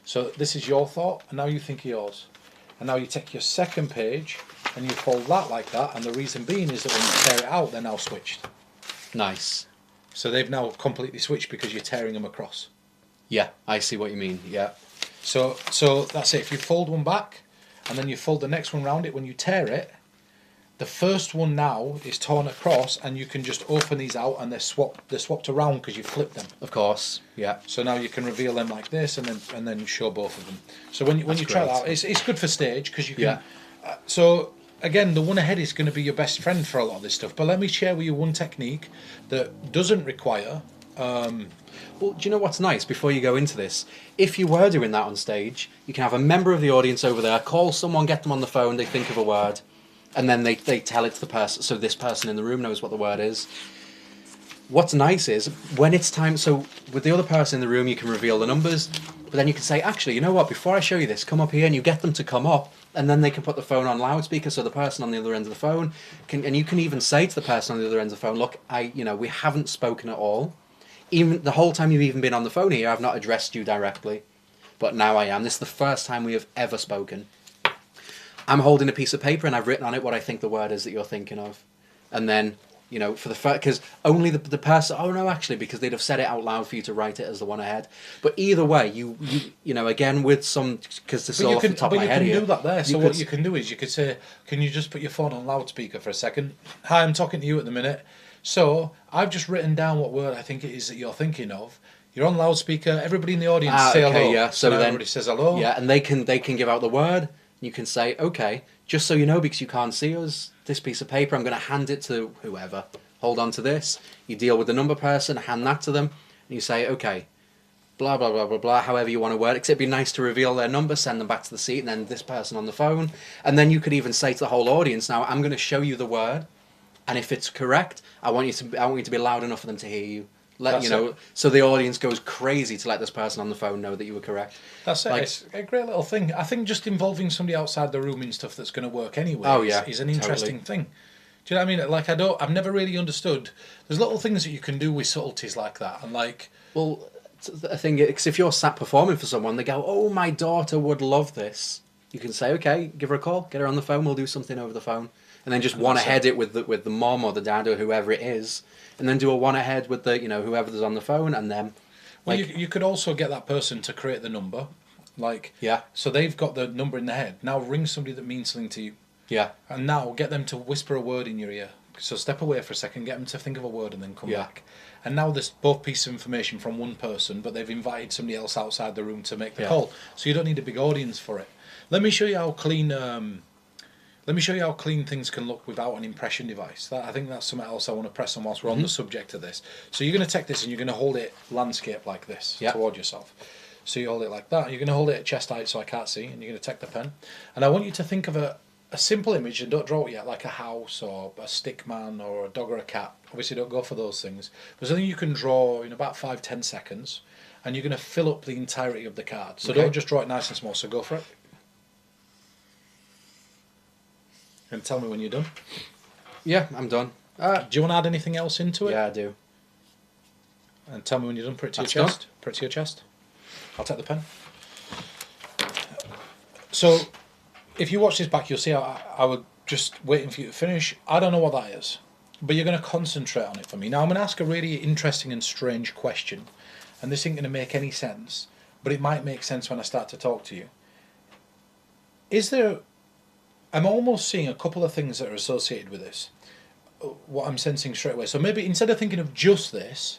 So this is your thought, and now you think of yours. And now you take your second page and you fold that like that, and the reason being is that when you tear it out, they're now switched.
Nice.
So they've now completely switched because you're tearing them across.
Yeah, I see what you mean. Yeah.
So that's it. If you fold one back and then you fold the next one round it, when you tear it, the first one now is torn across, and you can just open these out and they're swapped around because you flip them.
Of course. Yeah.
So now you can reveal them like this, and then show both of them. So when you try that out, it's good for stage because you can.
Yeah.
So again, the one ahead is going to be your best friend for a lot of this stuff. But let me share with you one technique that doesn't require.
Well, do you know what's nice before you go into this? If you were doing that on stage, you can have a member of the audience over there, call someone, get them on the phone, they think of a word, and then they tell it to the person, so this person in the room knows what the word is. What's nice is, when it's time, so with the other person in the room, you can reveal the numbers, but then you can say, actually, you know what, before I show you this, come up here, and you get them to come up, and then they can put the phone on loudspeaker, so the person on the other end of the phone can, and you can even say to the person on the other end of the phone, look, we haven't spoken at all. Even the whole time you've even been on the phone here, I've not addressed you directly, but now I am. This is the first time we have ever spoken. I'm holding a piece of paper and I've written on it what I think the word is that you're thinking of. And then, for the first, because only the person, oh no, actually, because they'd have said it out loud for you to write it as the one ahead. But either way, you again, with some, because this is all off the top of my head here.
But you can do that there. So what you can do is you could say, can you just put your phone on loudspeaker for a second? Hi, I'm talking to you at the minute. So I've just written down what word I think it is that you're thinking of. You're on loudspeaker. Everybody in the audience say hello.
Yeah. So then
everybody says hello.
Yeah, and they can give out the word. You can say, okay, just so you know, because you can't see us, this piece of paper, I'm going to hand it to whoever. Hold on to this. You deal with the number person, hand that to them, and you say, okay, blah, blah, blah, blah, blah, however you want to word it. Because it'd be nice to reveal their number, send them back to the seat, and then this person on the phone. And then you could even say to the whole audience, now, I'm going to show you the word, and if it's correct, I want you to be loud enough for them to hear you. So the audience goes crazy to let this person on the phone know that you were correct.
That's it. It's a great little thing. I think just involving somebody outside the room in stuff that's going to work anyway is an interesting thing. Do you know what I mean? Like, I've never really understood. There's little things that you can do with subtleties like that, and like.
Well, I think because if you're sat performing for someone, they go, "Oh, my daughter would love this." You can say, "Okay, give her a call, get her on the phone. We'll do something over the phone," and then just one ahead it with the mom or the dad or whoever it is. And then do a one ahead with the whoever's on the phone, and then.
Well, you could also get that person to create the number, so they've got the number in their head. Now ring somebody that means something to you.
Yeah.
And now get them to whisper a word in your ear. So step away for a second, get them to think of a word, and then come back. And now there's both pieces of information from one person, but they've invited somebody else outside the room to make the call. So you don't need a big audience for it. Let me show you how clean. Let me show you how clean things can look without an impression device. I think that's something else I want to press on whilst we're on the subject of this. So you're going to take this and you're going to hold it landscape like this toward yourself. So you hold it like that. You're going to hold it at chest height so I can't see, and you're going to take the pen. And I want you to think of a simple image, and don't draw it yet, like a house or a stick man or a dog or a cat. Obviously don't go for those things. But something you can draw in about 5-10 seconds, and you're going to fill up the entirety of the card. So don't just draw it nice and small, so go for it. And tell me when you're done.
Yeah, I'm done.
Do you want to add anything else into it?
Yeah, I do.
And tell me when you're done. Put it to your chest. Put it to your chest. I'll take the pen. So, if you watch this back, you'll see I was just waiting for you to finish. I don't know what that is, but you're going to concentrate on it for me. Now, I'm going to ask a really interesting and strange question, and this isn't going to make any sense, but it might make sense when I start to talk to you. I'm almost seeing a couple of things that are associated with this. What I'm sensing straight away. So maybe instead of thinking of just this,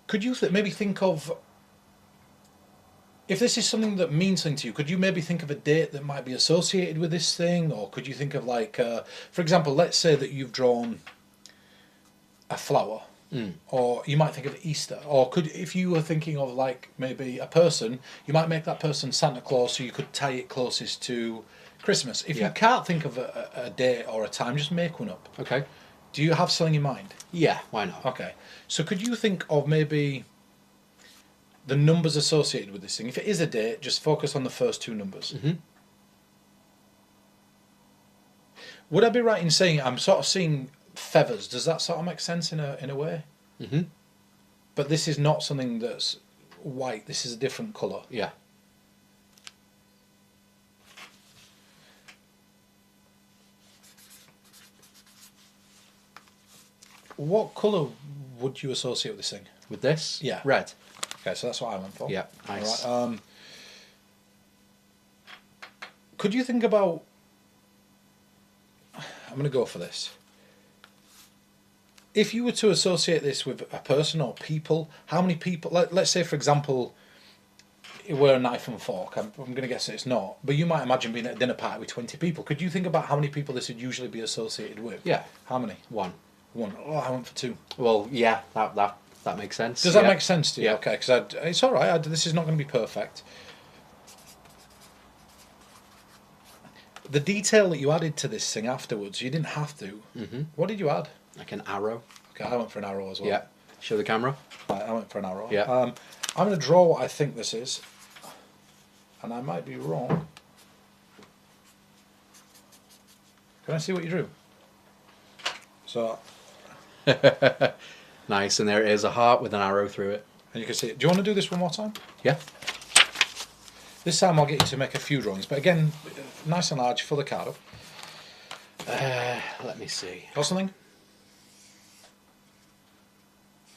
could you maybe think of, if this is something that means something to you, could you maybe think of a date that might be associated with this thing? Or could you think of for example, let's say that you've drawn a flower. or you might think of Easter, or if you were thinking of like maybe a person, you might make that person Santa Claus, so you could tie it closest to Christmas. If you can't think of a date or a time, just make one up.
Okay.
Do you have something in mind?
Yeah, why not?
Okay. So could you think of maybe the numbers associated with this thing? If it is a date, just focus on the first two numbers. Would I be right in saying I'm sort of seeing feathers? Does that sort of make sense in a way? But this is not something that's white. This is a different colour.
Yeah.
What colour would you associate with this thing?
With this?
Yeah.
Red.
Okay, so that's what I went for.
Yeah, nice.
All right. Could you think about... I'm going to go for this. If you were to associate this with a person or people, how many people... Let's say, for example, it were a knife and fork. I'm going to guess it's not. But you might imagine being at a dinner party with 20 people. Could you think about how many people this would usually be associated with?
Yeah.
How many?
One.
Oh, I went for two.
Well, yeah, that makes sense.
Does that make sense to you?
Yeah.
Okay, because it's all right. This is not going to be perfect. The detail that you added to this thing afterwards, you didn't have to. What did you add?
Like an arrow.
Okay, I went for an arrow as well.
Yeah. Show the camera.
Right, I went for an arrow.
Yeah.
I'm going to draw what I think this is, and I might be wrong. Can I see what you drew? So.
Nice, and there is a heart with an arrow through it.
And you can see it. Do you want to do this one more time?
Yeah.
This time I'll get you to make a few drawings, but again, nice and large, fill the card up.
Let me see.
Got something?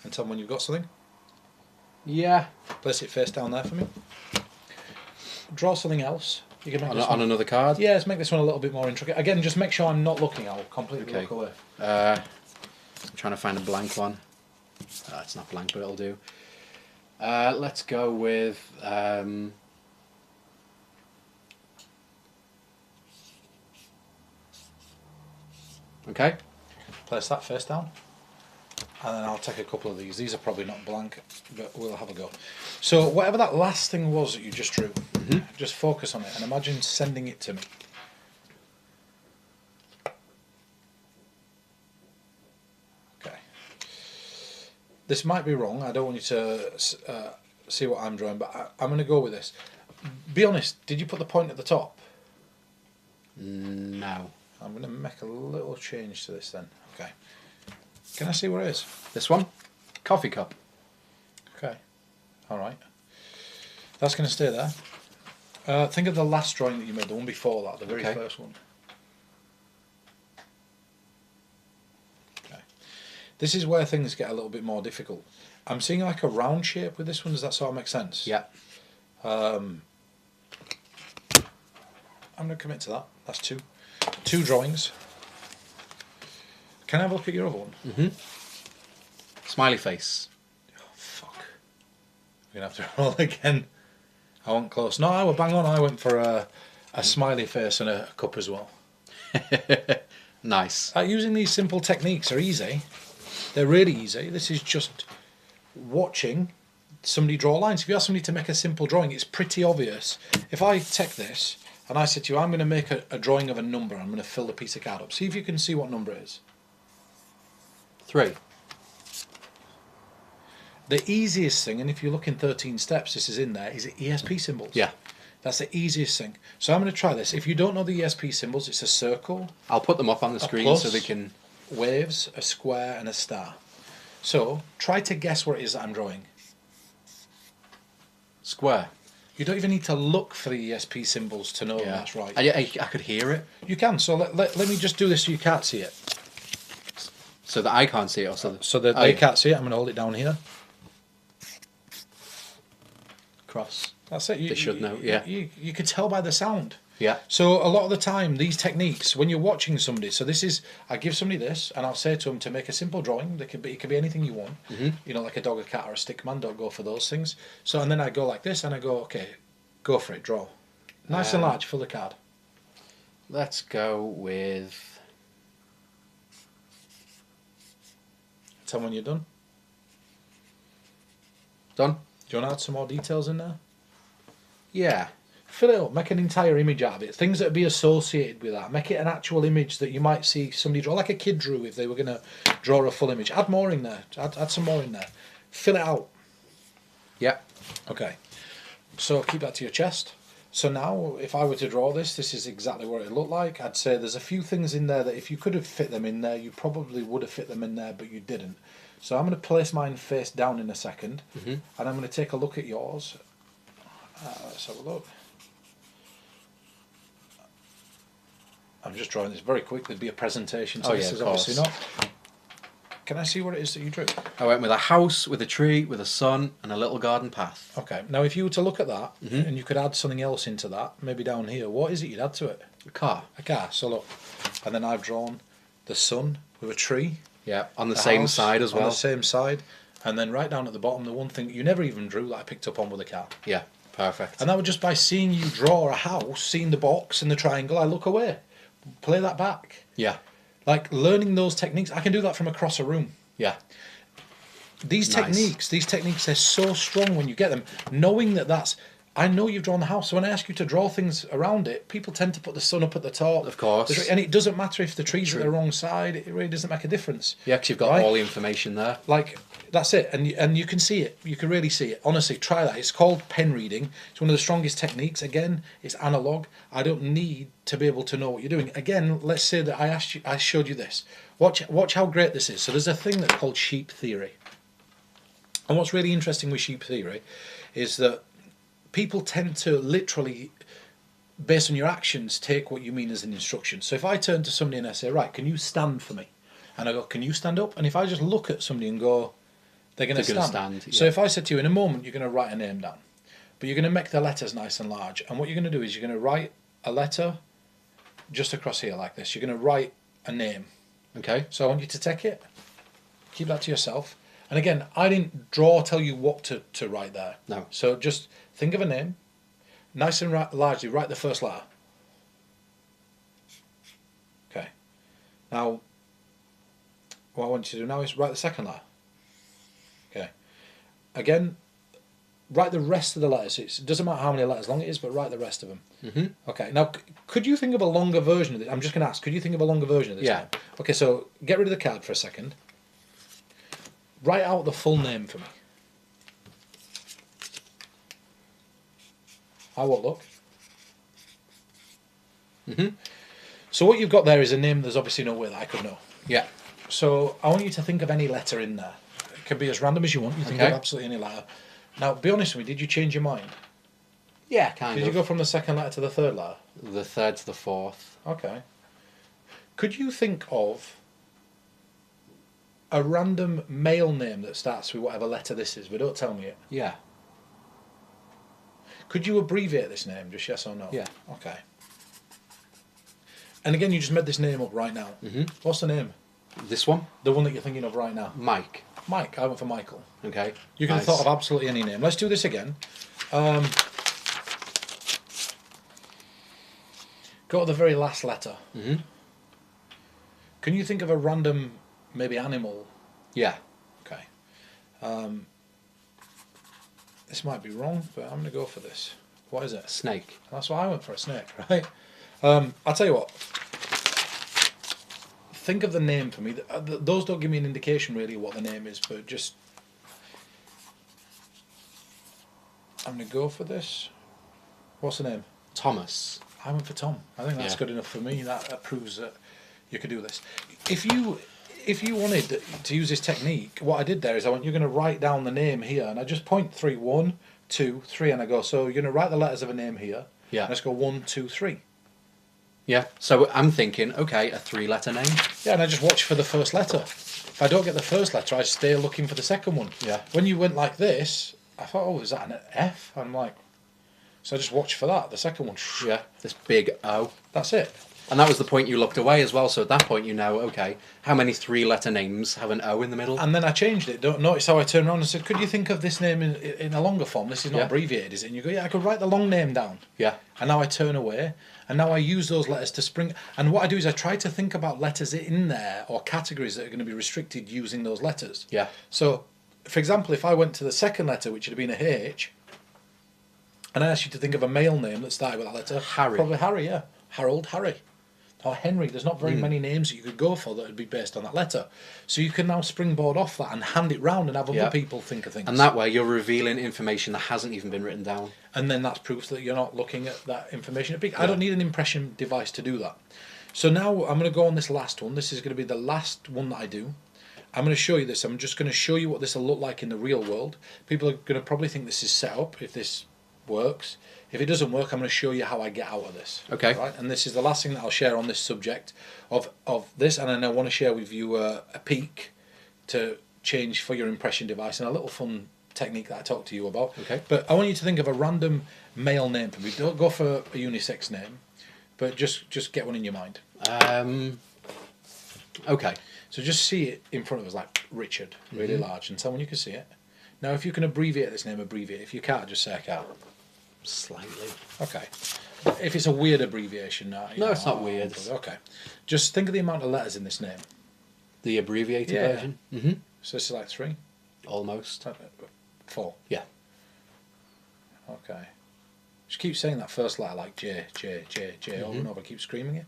And tell me when you've got something.
Yeah.
Place it face down there for me. Draw something else. You can make
On another card?
Yeah, let's make this one a little bit more intricate. Again, just make sure I'm not looking. I'll completely look away.
I'm trying to find a blank one. It's not blank, but it'll do. Let's go with... Okay.
Place that face down. And then I'll take a couple of these. These are probably not blank, but we'll have a go. So whatever that last thing was that you just drew, just focus on it and imagine sending it to me. Okay. This might be wrong. I don't want you to see what I'm drawing, but I'm going to go with this. Be honest, did you put the point at the top?
No.
I'm going to make a little change to this then. Okay. Can I see what it is?
This one? Coffee cup.
Okay. Alright. That's going to stay there. Think of the last drawing that you made, the one before that, the very first one. Okay. This is where things get a little bit more difficult. I'm seeing like a round shape with this one, does that sort of make sense?
Yeah.
I'm going to commit to that. That's two. Two drawings. Can I have a look at your other one?
Smiley face.
Oh, fuck. We're going to have to roll again. I went close. No, I went bang on. I went for a smiley face and a cup as well.
Nice.
Using these simple techniques are easy. They're really easy. This is just watching somebody draw lines. If you ask somebody to make a simple drawing, it's pretty obvious. If I take this and I said to you, I'm going to make a drawing of a number, I'm going to fill the piece of card up. See if you can see what number it is.
3.
The easiest thing, and if you look in 13 steps, this is in there, is ESP symbols.
Yeah.
That's the easiest thing. So I'm going to try this. If you don't know the ESP symbols, it's a circle,
I'll put them up on the screen
plus,
so they can...
waves, a square, and a star. So try to guess what it is that I'm drawing.
Square.
You don't even need to look for the ESP symbols to know that's right.
I could hear it.
You can. So let me just do this so you can't see it.
So that I can't see it. Or
so that they can't see it. I'm going to hold it down here.
Cross.
That's it.
They should know, yeah.
You could tell by the sound.
Yeah.
So a lot of the time, these techniques, when you're watching somebody, so this is, I give somebody this, and I'll say to them to make a simple drawing. It could be anything you want. You know, like a dog, a cat, or a stick man. Don't go for those things. So, and then I go like this, and I go, okay, go for it, draw. Nice and large, fill the card.
Let's go with...
Tell me when you're done.
Done?
Do you want to add some more details in there?
Yeah.
Fill it up, make an entire image out of it. Things that would be associated with that. Make it an actual image that you might see somebody draw, like a kid drew if they were going to draw a full image. Add more in there. Add some more in there. Fill it out.
Yeah.
Okay. So keep that to your chest. So now, if I were to draw this, this is exactly what it would look like. I'd say there's a few things in there that if you could have fit them in there, you probably would have fit them in there, but you didn't. So I'm going to place mine face down in a second, and I'm going to take a look at yours. Let's have a look. I'm just drawing this very quick. There'd be a presentation, so this is obviously not. Can I see what it is that you drew?
I went with a house, with a tree, with a sun, and a little garden path.
Okay. Now, if you were to look at that, and you could add something else into that, maybe down here, what is it you'd add to it?
A car.
A car. So look, and then I've drawn the sun with a tree.
Yeah, on the same
house,
side as well.
On the same side, and then right down at the bottom, the one thing you never even drew that I picked up on with a car.
Yeah, perfect.
And that was just by seeing you draw a house, seeing the box and the triangle, I look away. Play that back.
Yeah.
Like learning those techniques, I can do that from across a room.
Yeah.
These techniques, they're so strong when you get them. Knowing that that's, I know you've drawn the house, so when I ask you to draw things around it, people tend to put the sun up at the top.
Of course.
And it doesn't matter if the tree's at the wrong side, it really doesn't make a difference.
Yeah, because you've got all the information there.
Like, that's it, and you can see it. You can really see it. Honestly, try that. It's called pen reading. It's one of the strongest techniques. Again, it's analog. I don't need to be able to know what you're doing. Again, let's say that I showed you this. Watch how great this is. So there's a thing that's called sheep theory. And what's really interesting with sheep theory is that people tend to literally, based on your actions, take what you mean as an instruction. So if I turn to somebody and I say, right, can you stand for me? And I go, can you stand up? And if I just look at somebody and go, they're going to stand.
Yeah.
So if I said to you, in a moment, you're going to write a name down. But you're going to make the letters nice and large. And what you're going to do is you're going to write a letter just across here like this. You're going to write a name.
Okay.
So I want you to take it. Keep that to yourself. And again, I didn't tell you what to write there.
No.
So just think of a name. Nice and largely write the first letter. Okay. Now, what I want you to do now is write the second letter. Okay. Again, write the rest of the letters. It doesn't matter how many letters long it is, but write the rest of them. Okay. Now, could you think of a longer version of this? I'm just going to ask, could you think of a longer version of this?
Yeah.
Okay, so get rid of the card for a second. Write out the full name for me. How will it look? So what you've got there is a name there's obviously no way that I could know.
Yeah.
So I want you to think of any letter in there. It can be as random as you want. You think of absolutely any letter. Now, be honest with me, did you change your mind?
Yeah, kind of.
Did you go from the second letter to the third letter?
The third to the fourth.
Okay. Could you think of a random male name that starts with whatever letter this is, but don't tell me it?
Yeah.
Could you abbreviate this name, just yes or no?
Yeah.
Okay. And again, you just made this name up right now. What's the name?
This one?
The one that you're thinking of right now?
Mike.
Mike. I went for Michael.
Okay.
You could have thought of absolutely any name. Let's do this again. Go to the very last letter. Can you think of a random, maybe animal?
Yeah.
Okay. This might be wrong, but I'm going to go for this. What is it?
Snake.
That's why I went for a snake, right? I'll tell you what. Think of the name for me. Those don't give me an indication really what the name is, but just... I'm going to go for this. What's the name?
Thomas.
I went for Tom. I think that's good enough for me. That proves that you could do this. If you wanted to use this technique, what I did there is you're going to write down the name here, and I just point 3, 1, 2, 3, and I go, so you're going to write the letters of a name here.
Yeah.
Let's go 1, 2, 3.
Yeah. So I'm thinking, okay, a 3-letter name.
Yeah, and I just watch for the first letter. If I don't get the first letter, I stay looking for the second one.
Yeah.
When you went like this, I thought, oh, is that an F? And I'm like, so I just watch for that, the second one.
Yeah. This big O.
That's it.
And that was the point you looked away as well. So at that point, you know, okay, how many 3-letter names have an O in the middle?
And then I changed it. Don't notice how I turned around and said, could you think of this name in a longer form? This is not abbreviated, is it? And you go, yeah, I could write the long name down.
Yeah.
And now I turn away. And now I use those letters to spring. And what I do is I try to think about letters in there or categories that are going to be restricted using those letters.
Yeah.
So for example, if I went to the second letter, which would have been a H, and I asked you to think of a male name that started with that letter,
Harry.
Probably Harry, yeah. Harold, Harry. Or Henry. There's not very many names that you could go for that would be based on that letter. So you can now springboard off that and hand it round and have other people think of things.
And that way you're revealing information that hasn't even been written down.
And then that's proof that you're not looking at that information. I don't need an impression device to do that. So now I'm going to go on this last one. This is going to be the last one that I do. I'm going to show you this. I'm just going to show you what this will look like in the real world. People are going to probably think this is set up if this works. If it doesn't work, I'm going to show you how I get out of this.
Okay.
Right? And this is the last thing that I'll share on this subject of this. And then I want to share with you a peek to change for your impression device and a little fun technique that I talked to you about.
Okay.
But I want you to think of a random male name for me. Don't go for a unisex name, but just get one in your mind.
Okay.
So just see it in front of us like Richard, really large, and someone you can see it. Now, if you can abbreviate this name, abbreviate. If you can't, just say I can't.
Slightly.
Okay. If it's a weird abbreviation,
No, it's not weird.
Okay. Just think of the amount of letters in this name.
The abbreviated
Yeah.
version? Mm-hmm.
So this is like 3?
Almost.
4?
Yeah.
Okay. Just keep saying that first letter like J, J, J, J over and over. Keep screaming it.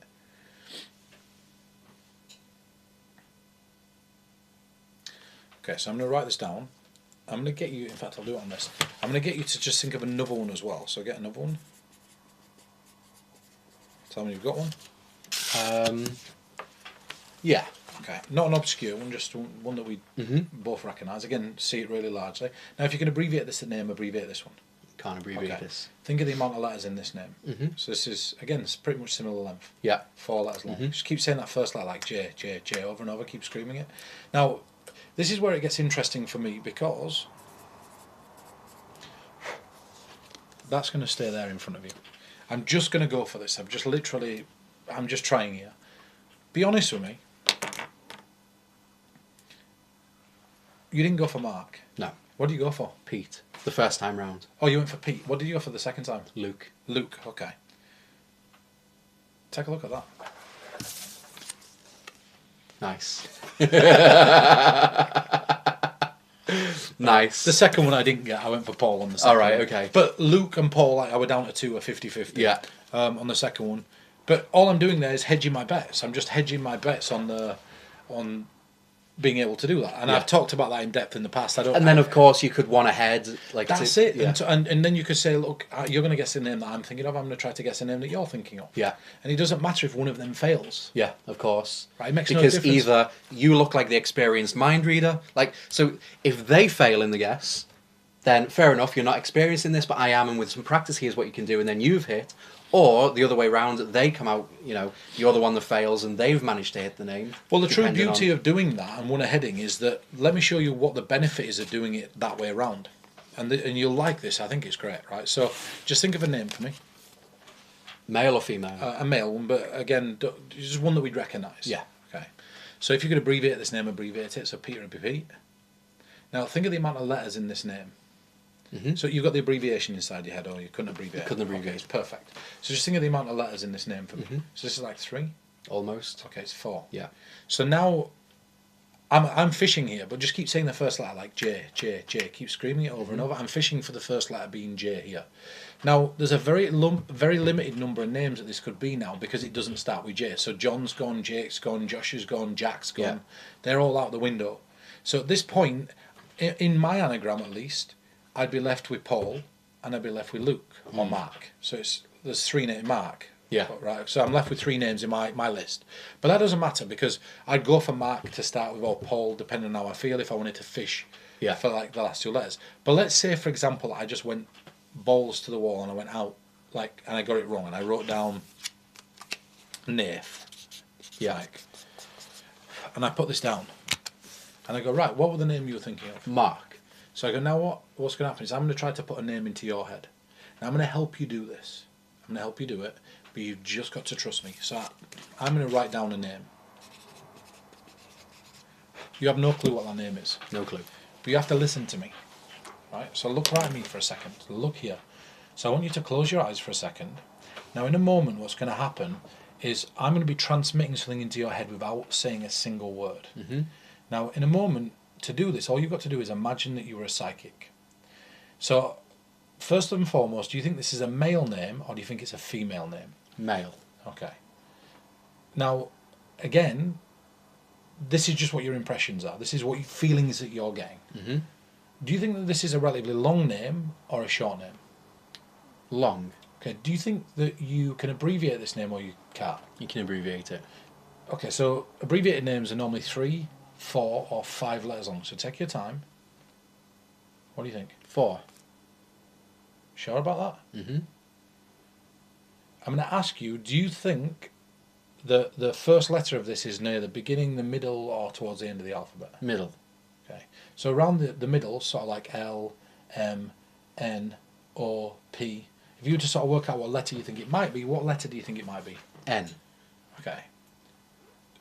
Okay, so I'm going to write this down. I'm going to get you, in fact I'll do it on this. I'm going to get you to just think of another one as well. So get another one. Tell me you've got one.
Yeah.
Okay, not an obscure one, just one that we both recognise. Again, see it really largely. Now if you can abbreviate this name, abbreviate this one.
Can't abbreviate this.
Think of the amount of letters in this name. So this is, again, it's pretty much similar length.
Yeah.
4 letters long. Just keep saying that first letter like J, J, J over and over, keep screaming it. Now, this is where it gets interesting for me because that's going to stay there in front of you. I'm just going to go for this. I'm just trying here. Be honest with me. You didn't go for Mark.
No.
What did you go for?
Pete. The first time round.
Oh, you went for Pete. What did you go for the second time?
Luke.
Luke, okay. Take a look at that.
Nice. Nice.
The second one I didn't get, I went for Paul on the second
All right,
one.
okay.
But Luke and Paul, I were down to 2 or 50-50 on the second one. But all I'm doing there is hedging my bets. I'm just hedging my bets on being able to do that. And I've talked about that in depth in the past.
And then, of course, you could one ahead. Like
that's it. Yeah. And then you could say, look, you're going to guess the name that I'm thinking of. I'm going to try to guess the name that you're thinking of.
Yeah.
And it doesn't matter if one of them fails.
Yeah, of course.
Right, it makes no
because
difference.
either you look like the experienced mind reader, so if they fail in the guess, then fair enough, you're not experienced in this, but I am, and with some practice, here's what you can do, and then you've hit. Or the other way round, they come out, you're the one that fails and they've managed to hit the name.
Well, the true beauty of doing that and one aheading is that, let me show you what the benefit is of doing it that way around. And you'll like this, I think it's great, right? So just think of a name for me.
Male or female?
A male one, but again, just one that we'd recognise.
Yeah.
Okay. So if you could abbreviate this name, abbreviate it. So Peter would be Pete. Now think of the amount of letters in this name. So you've got the abbreviation inside your head, or you couldn't abbreviate it?
Couldn't abbreviate.
Okay, it's perfect. So just think of the amount of letters in this name for me. So this is like 3?
Almost.
Okay, it's 4.
Yeah.
So now I'm fishing here, but just keep saying the first letter like J, J, J. Keep screaming it over and over. I'm fishing for the first letter being J here. Now, there's a very limited number of names that this could be now because it doesn't start with J. So John's gone, Jake's gone, Josh has gone, Jack's gone.
Yeah.
They're all out the window. So at this point, in my anagram at least, I'd be left with Paul and I'd be left with Luke or Mark. So there's 3 names, Mark.
Yeah.
Right. So I'm left with 3 names in my list. But that doesn't matter because I'd go for Mark to start with or Paul, depending on how I feel, if I wanted to fish for like the last 2 letters. But let's say, for example, I just went balls to the wall and I went out and I got it wrong and I wrote down Nath.
Yeah.
And I put this down. And I go, right, what were the name you were thinking of?
Mark.
So I go, now what's going to happen is I'm going to try to put a name into your head. Now I'm going to help you do this. I'm going to help you do it, but you've just got to trust me. So I'm going to write down a name. You have no clue what that name is.
No clue.
But you have to listen to me. Right? So look right at me for a second. Look here. So I want you to close your eyes for a second. Now in a moment what's going to happen is I'm going to be transmitting something into your head without saying a single word. Now in a moment, to do this, all you've got to do is imagine that you were a psychic. So, first and foremost, do you think this is a male name or do you think it's a female name?
Male.
Okay. Now, again, this is just what your impressions are. This is what feelings that you're getting.
Mm-hmm.
Do you think that this is a relatively long name or a short name?
Long.
Okay. Do you think that you can abbreviate this name or you can't?
You can abbreviate it.
Okay, so abbreviated names are normally 3, 4, or 5 letters long. So take your time. What do you think?
4.
Sure about that?
Mm-hmm.
I'm going to ask you, do you think that the first letter of this is near the beginning, the middle, or towards the end of the alphabet?
Middle.
Okay. So around the middle, sort of like L, M, N, O, P. If you were to sort of work out what letter you think it might be, what letter do you think it might be?
N.
Okay.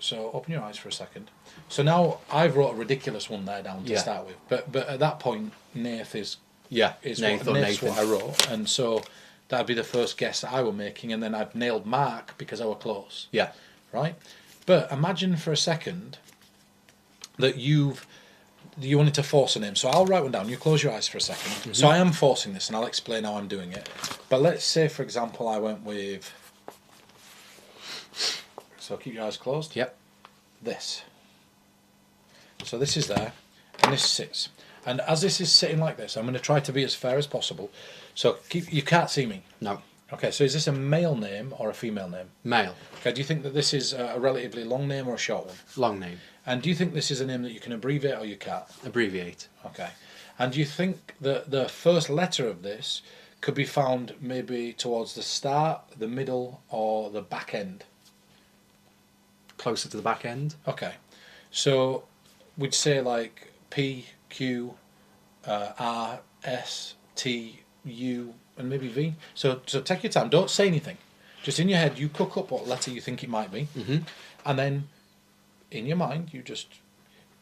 So open your eyes for a second. So now I've wrote a ridiculous one there down to start with, but at that point, Nath is
Nath
what I wrote, and so that'd be the first guess that I were making, and then I've nailed Mark because I were close.
Yeah.
Right. But imagine for a second that you wanted to force a name. So I'll write one down. You close your eyes for a second. Mm-hmm. So I am forcing this, and I'll explain how I'm doing it. But let's say, for example, I went with. So keep your eyes closed.
Yep.
This. So this is there, and this sits. And as this is sitting like this, I'm going to try to be as fair as possible. So you can't see me.
No.
Okay, so is this a male name or a female name?
Male.
Okay, do you think that this is a relatively long name or a short one?
Long name.
And do you think this is a name that you can abbreviate or you can't?
Abbreviate.
Okay. And do you think that the first letter of this could be found maybe towards the start, the middle, or the back end?
Closer to the back end.
Okay. So we'd say like P, Q, R, S, T, U, and maybe V. So take your time. Don't say anything. Just in your head, you cook up what letter you think it might be.
Mm-hmm.
And then in your mind, you just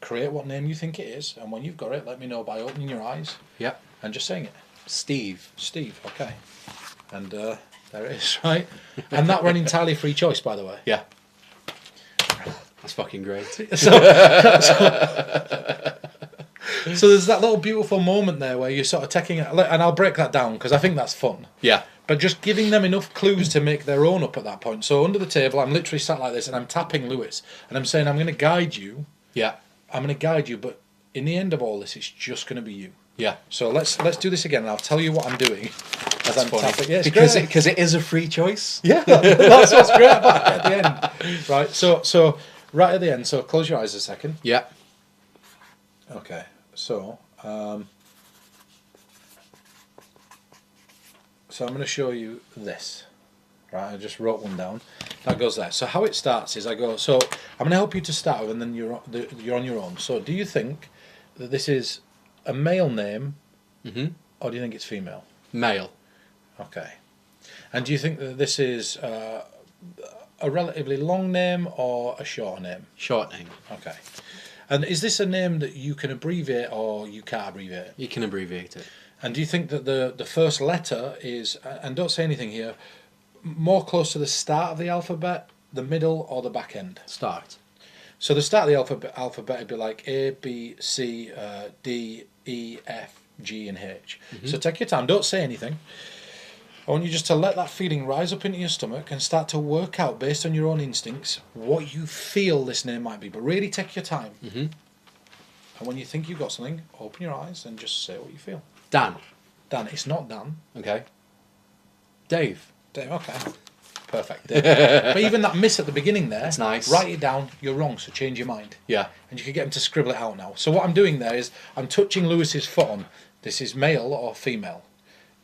create what name you think it is. And when you've got it, let me know by opening your eyes.
Yep.
And just saying it.
Steve.
Steve, okay. And there it is, right? And that were an entirely free choice, by the way.
Yeah. That's fucking great.
So there's that little beautiful moment there where you're sort of taking it, and I'll break that down because I think that's fun.
Yeah.
But just giving them enough clues to make their own up at that point. So under the table, I'm literally sat like this, and I'm tapping Lewis, and I'm saying, I'm going to guide you.
Yeah.
I'm going to guide you, but in the end of all this, it's just going to be you.
Yeah.
So let's do this again, and I'll tell you what I'm doing.
That's
I'm
funny.
tapping. Yeah,
because it is a free choice.
Yeah, that's what's great about it at the end. Right. So right at the end. So close your eyes a second.
Yeah.
Okay. So. So I'm going to show you this. Right, I just wrote one down. That goes there. So how it starts is I go. So I'm going to help you to start with, and then you're on your own. So do you think that this is a male name, or do you think it's female?
Male.
Okay. And do you think that this is a relatively long name or a short name?
Short name.
Okay. And is this a name that you can abbreviate or you can't abbreviate?
You can abbreviate it.
And do you think that the first letter is, and don't say anything here, more close to the start of the alphabet, the middle, or the back end?
Start.
So the start of the alphabet would be like A, B, C, D, E, F, G, and H. Mm-hmm. So take your time. Don't say anything. I want you just to let that feeling rise up into your stomach and start to work out, based on your own instincts, what you feel this name might be. But really take your time.
Mm-hmm.
And when you think you've got something, open your eyes and just say what you feel.
Dan.
Dan. It's not Dan.
Okay. Dave.
Dave. Okay. Perfect. Dave. But even that miss at the beginning there,
it's nice.
Write it down. You're wrong, so change your mind.
Yeah.
And you can get him to scribble it out now. So what I'm doing there is I'm touching Lewis's foot on. This is male or female.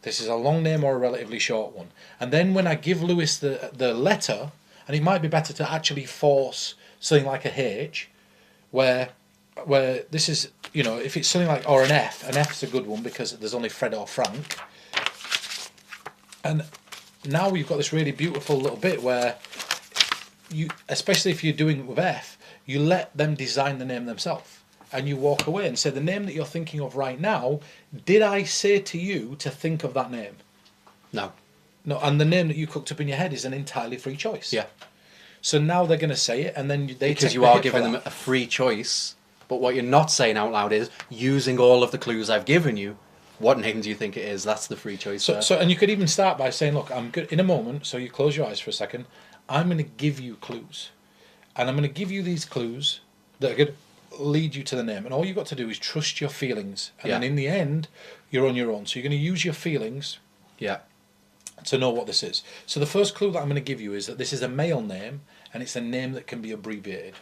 This is a long name or a relatively short one. And then when I give Lewis the letter, and it might be better to actually force something like a H, where this is, you know, if it's something like, or an F's a good one because there's only Fred or Frank. And now we've got this really beautiful little bit where you, especially if you're doing it with F, you let them design the name themselves. And you walk away and say, the name that you're thinking of right now, did I say to you to think of that name?
No.
No, and the name that you cooked up in your head is an entirely free choice.
Yeah.
So now they're going to say it, and then they
because you are giving them a free choice But what you're not saying out loud is, using all of the clues I've given you, what name do you think it is? That's the free choice there.
And you could even start by saying, look, I'm good in a moment, so you close your eyes for a second. I'm going to give you clues. And I'm going to give you these clues that are going to lead you to the name. And all you've got to do is trust your feelings. And then in the end, you're on your own. So you're going to use your feelings to know what this is. So the first clue that I'm going to give you is that this is a male name, and it's a name that can be abbreviated.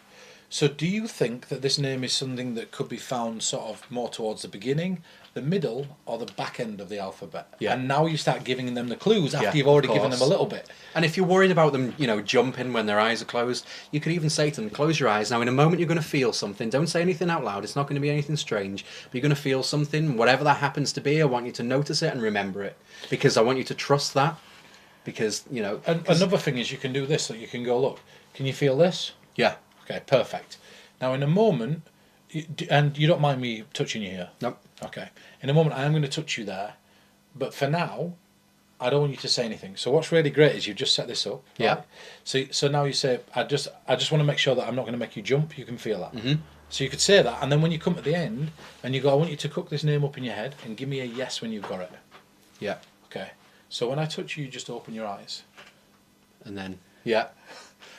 So do you think that this name is something that could be found sort of more towards the beginning, the middle, or the back end of the alphabet?
Yeah.
And now you start giving them the clues after you've already given them a little bit.
And if you're worried about them, jumping when their eyes are closed, you could even say to them, close your eyes. Now, in a moment, you're going to feel something. Don't say anything out loud. It's not going to be anything strange. But you're going to feel something, whatever that happens to be. I want you to notice it and remember it. Because I want you to trust that. Because,
And another thing is you can do this. So you can go, look, can you feel this?
Yeah.
Okay, perfect. Now, in a moment, and you don't mind me touching you here?
Nope.
Okay. In a moment, I am going to touch you there. But for now, I don't want you to say anything. So what's really great is you've just set this up. Right?
Yeah.
So now you say, I just want to make sure that I'm not going to make you jump. You can feel that. Mm-hmm. So you could say that, and then when you come at the end, and you go, I want you to cook this name up in your head, and give me a yes when you've got it.
Yeah.
Okay. So when I touch you, just open your eyes.
And then, yeah.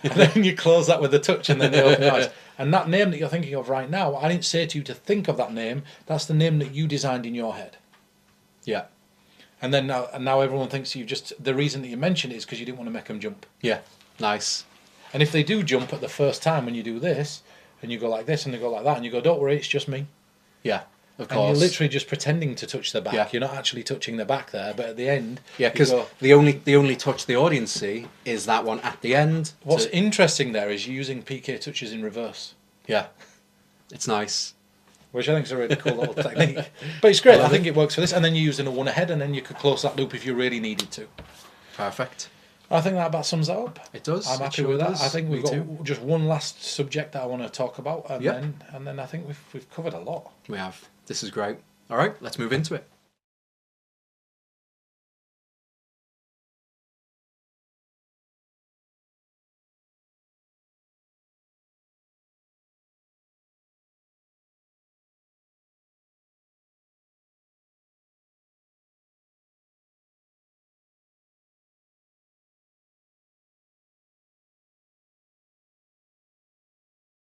And then you close that with a touch, and then you open your eyes. And that name that you're thinking of right now, I didn't say to you to think of that name. That's the name that you designed in your head.
Yeah.
And then now everyone thinks you've just... The reason that you mentioned it is because you didn't want to make them jump.
Yeah. Nice.
And if they do jump at the first time when you do this, and you go like this, and they go like that, and you go, don't worry, it's just me.
Yeah. Of course.
And you're literally just pretending to touch the back.
Yeah.
You're not actually touching the back there, but at the end...
Yeah, because the only touch the audience see is that one at the end.
What's interesting there is you're using PK touches in reverse.
Yeah. It's nice.
Which I think is a really cool little technique. But it's great. I think it works for this. And then you're using a one ahead, and then you could close that loop if you really needed to.
Perfect.
I think that about sums that up.
It does.
I'm happy with that. I think we've got just one last subject that I want to talk about, and then I think we've covered a lot.
We have. This is great. All right, let's move into it.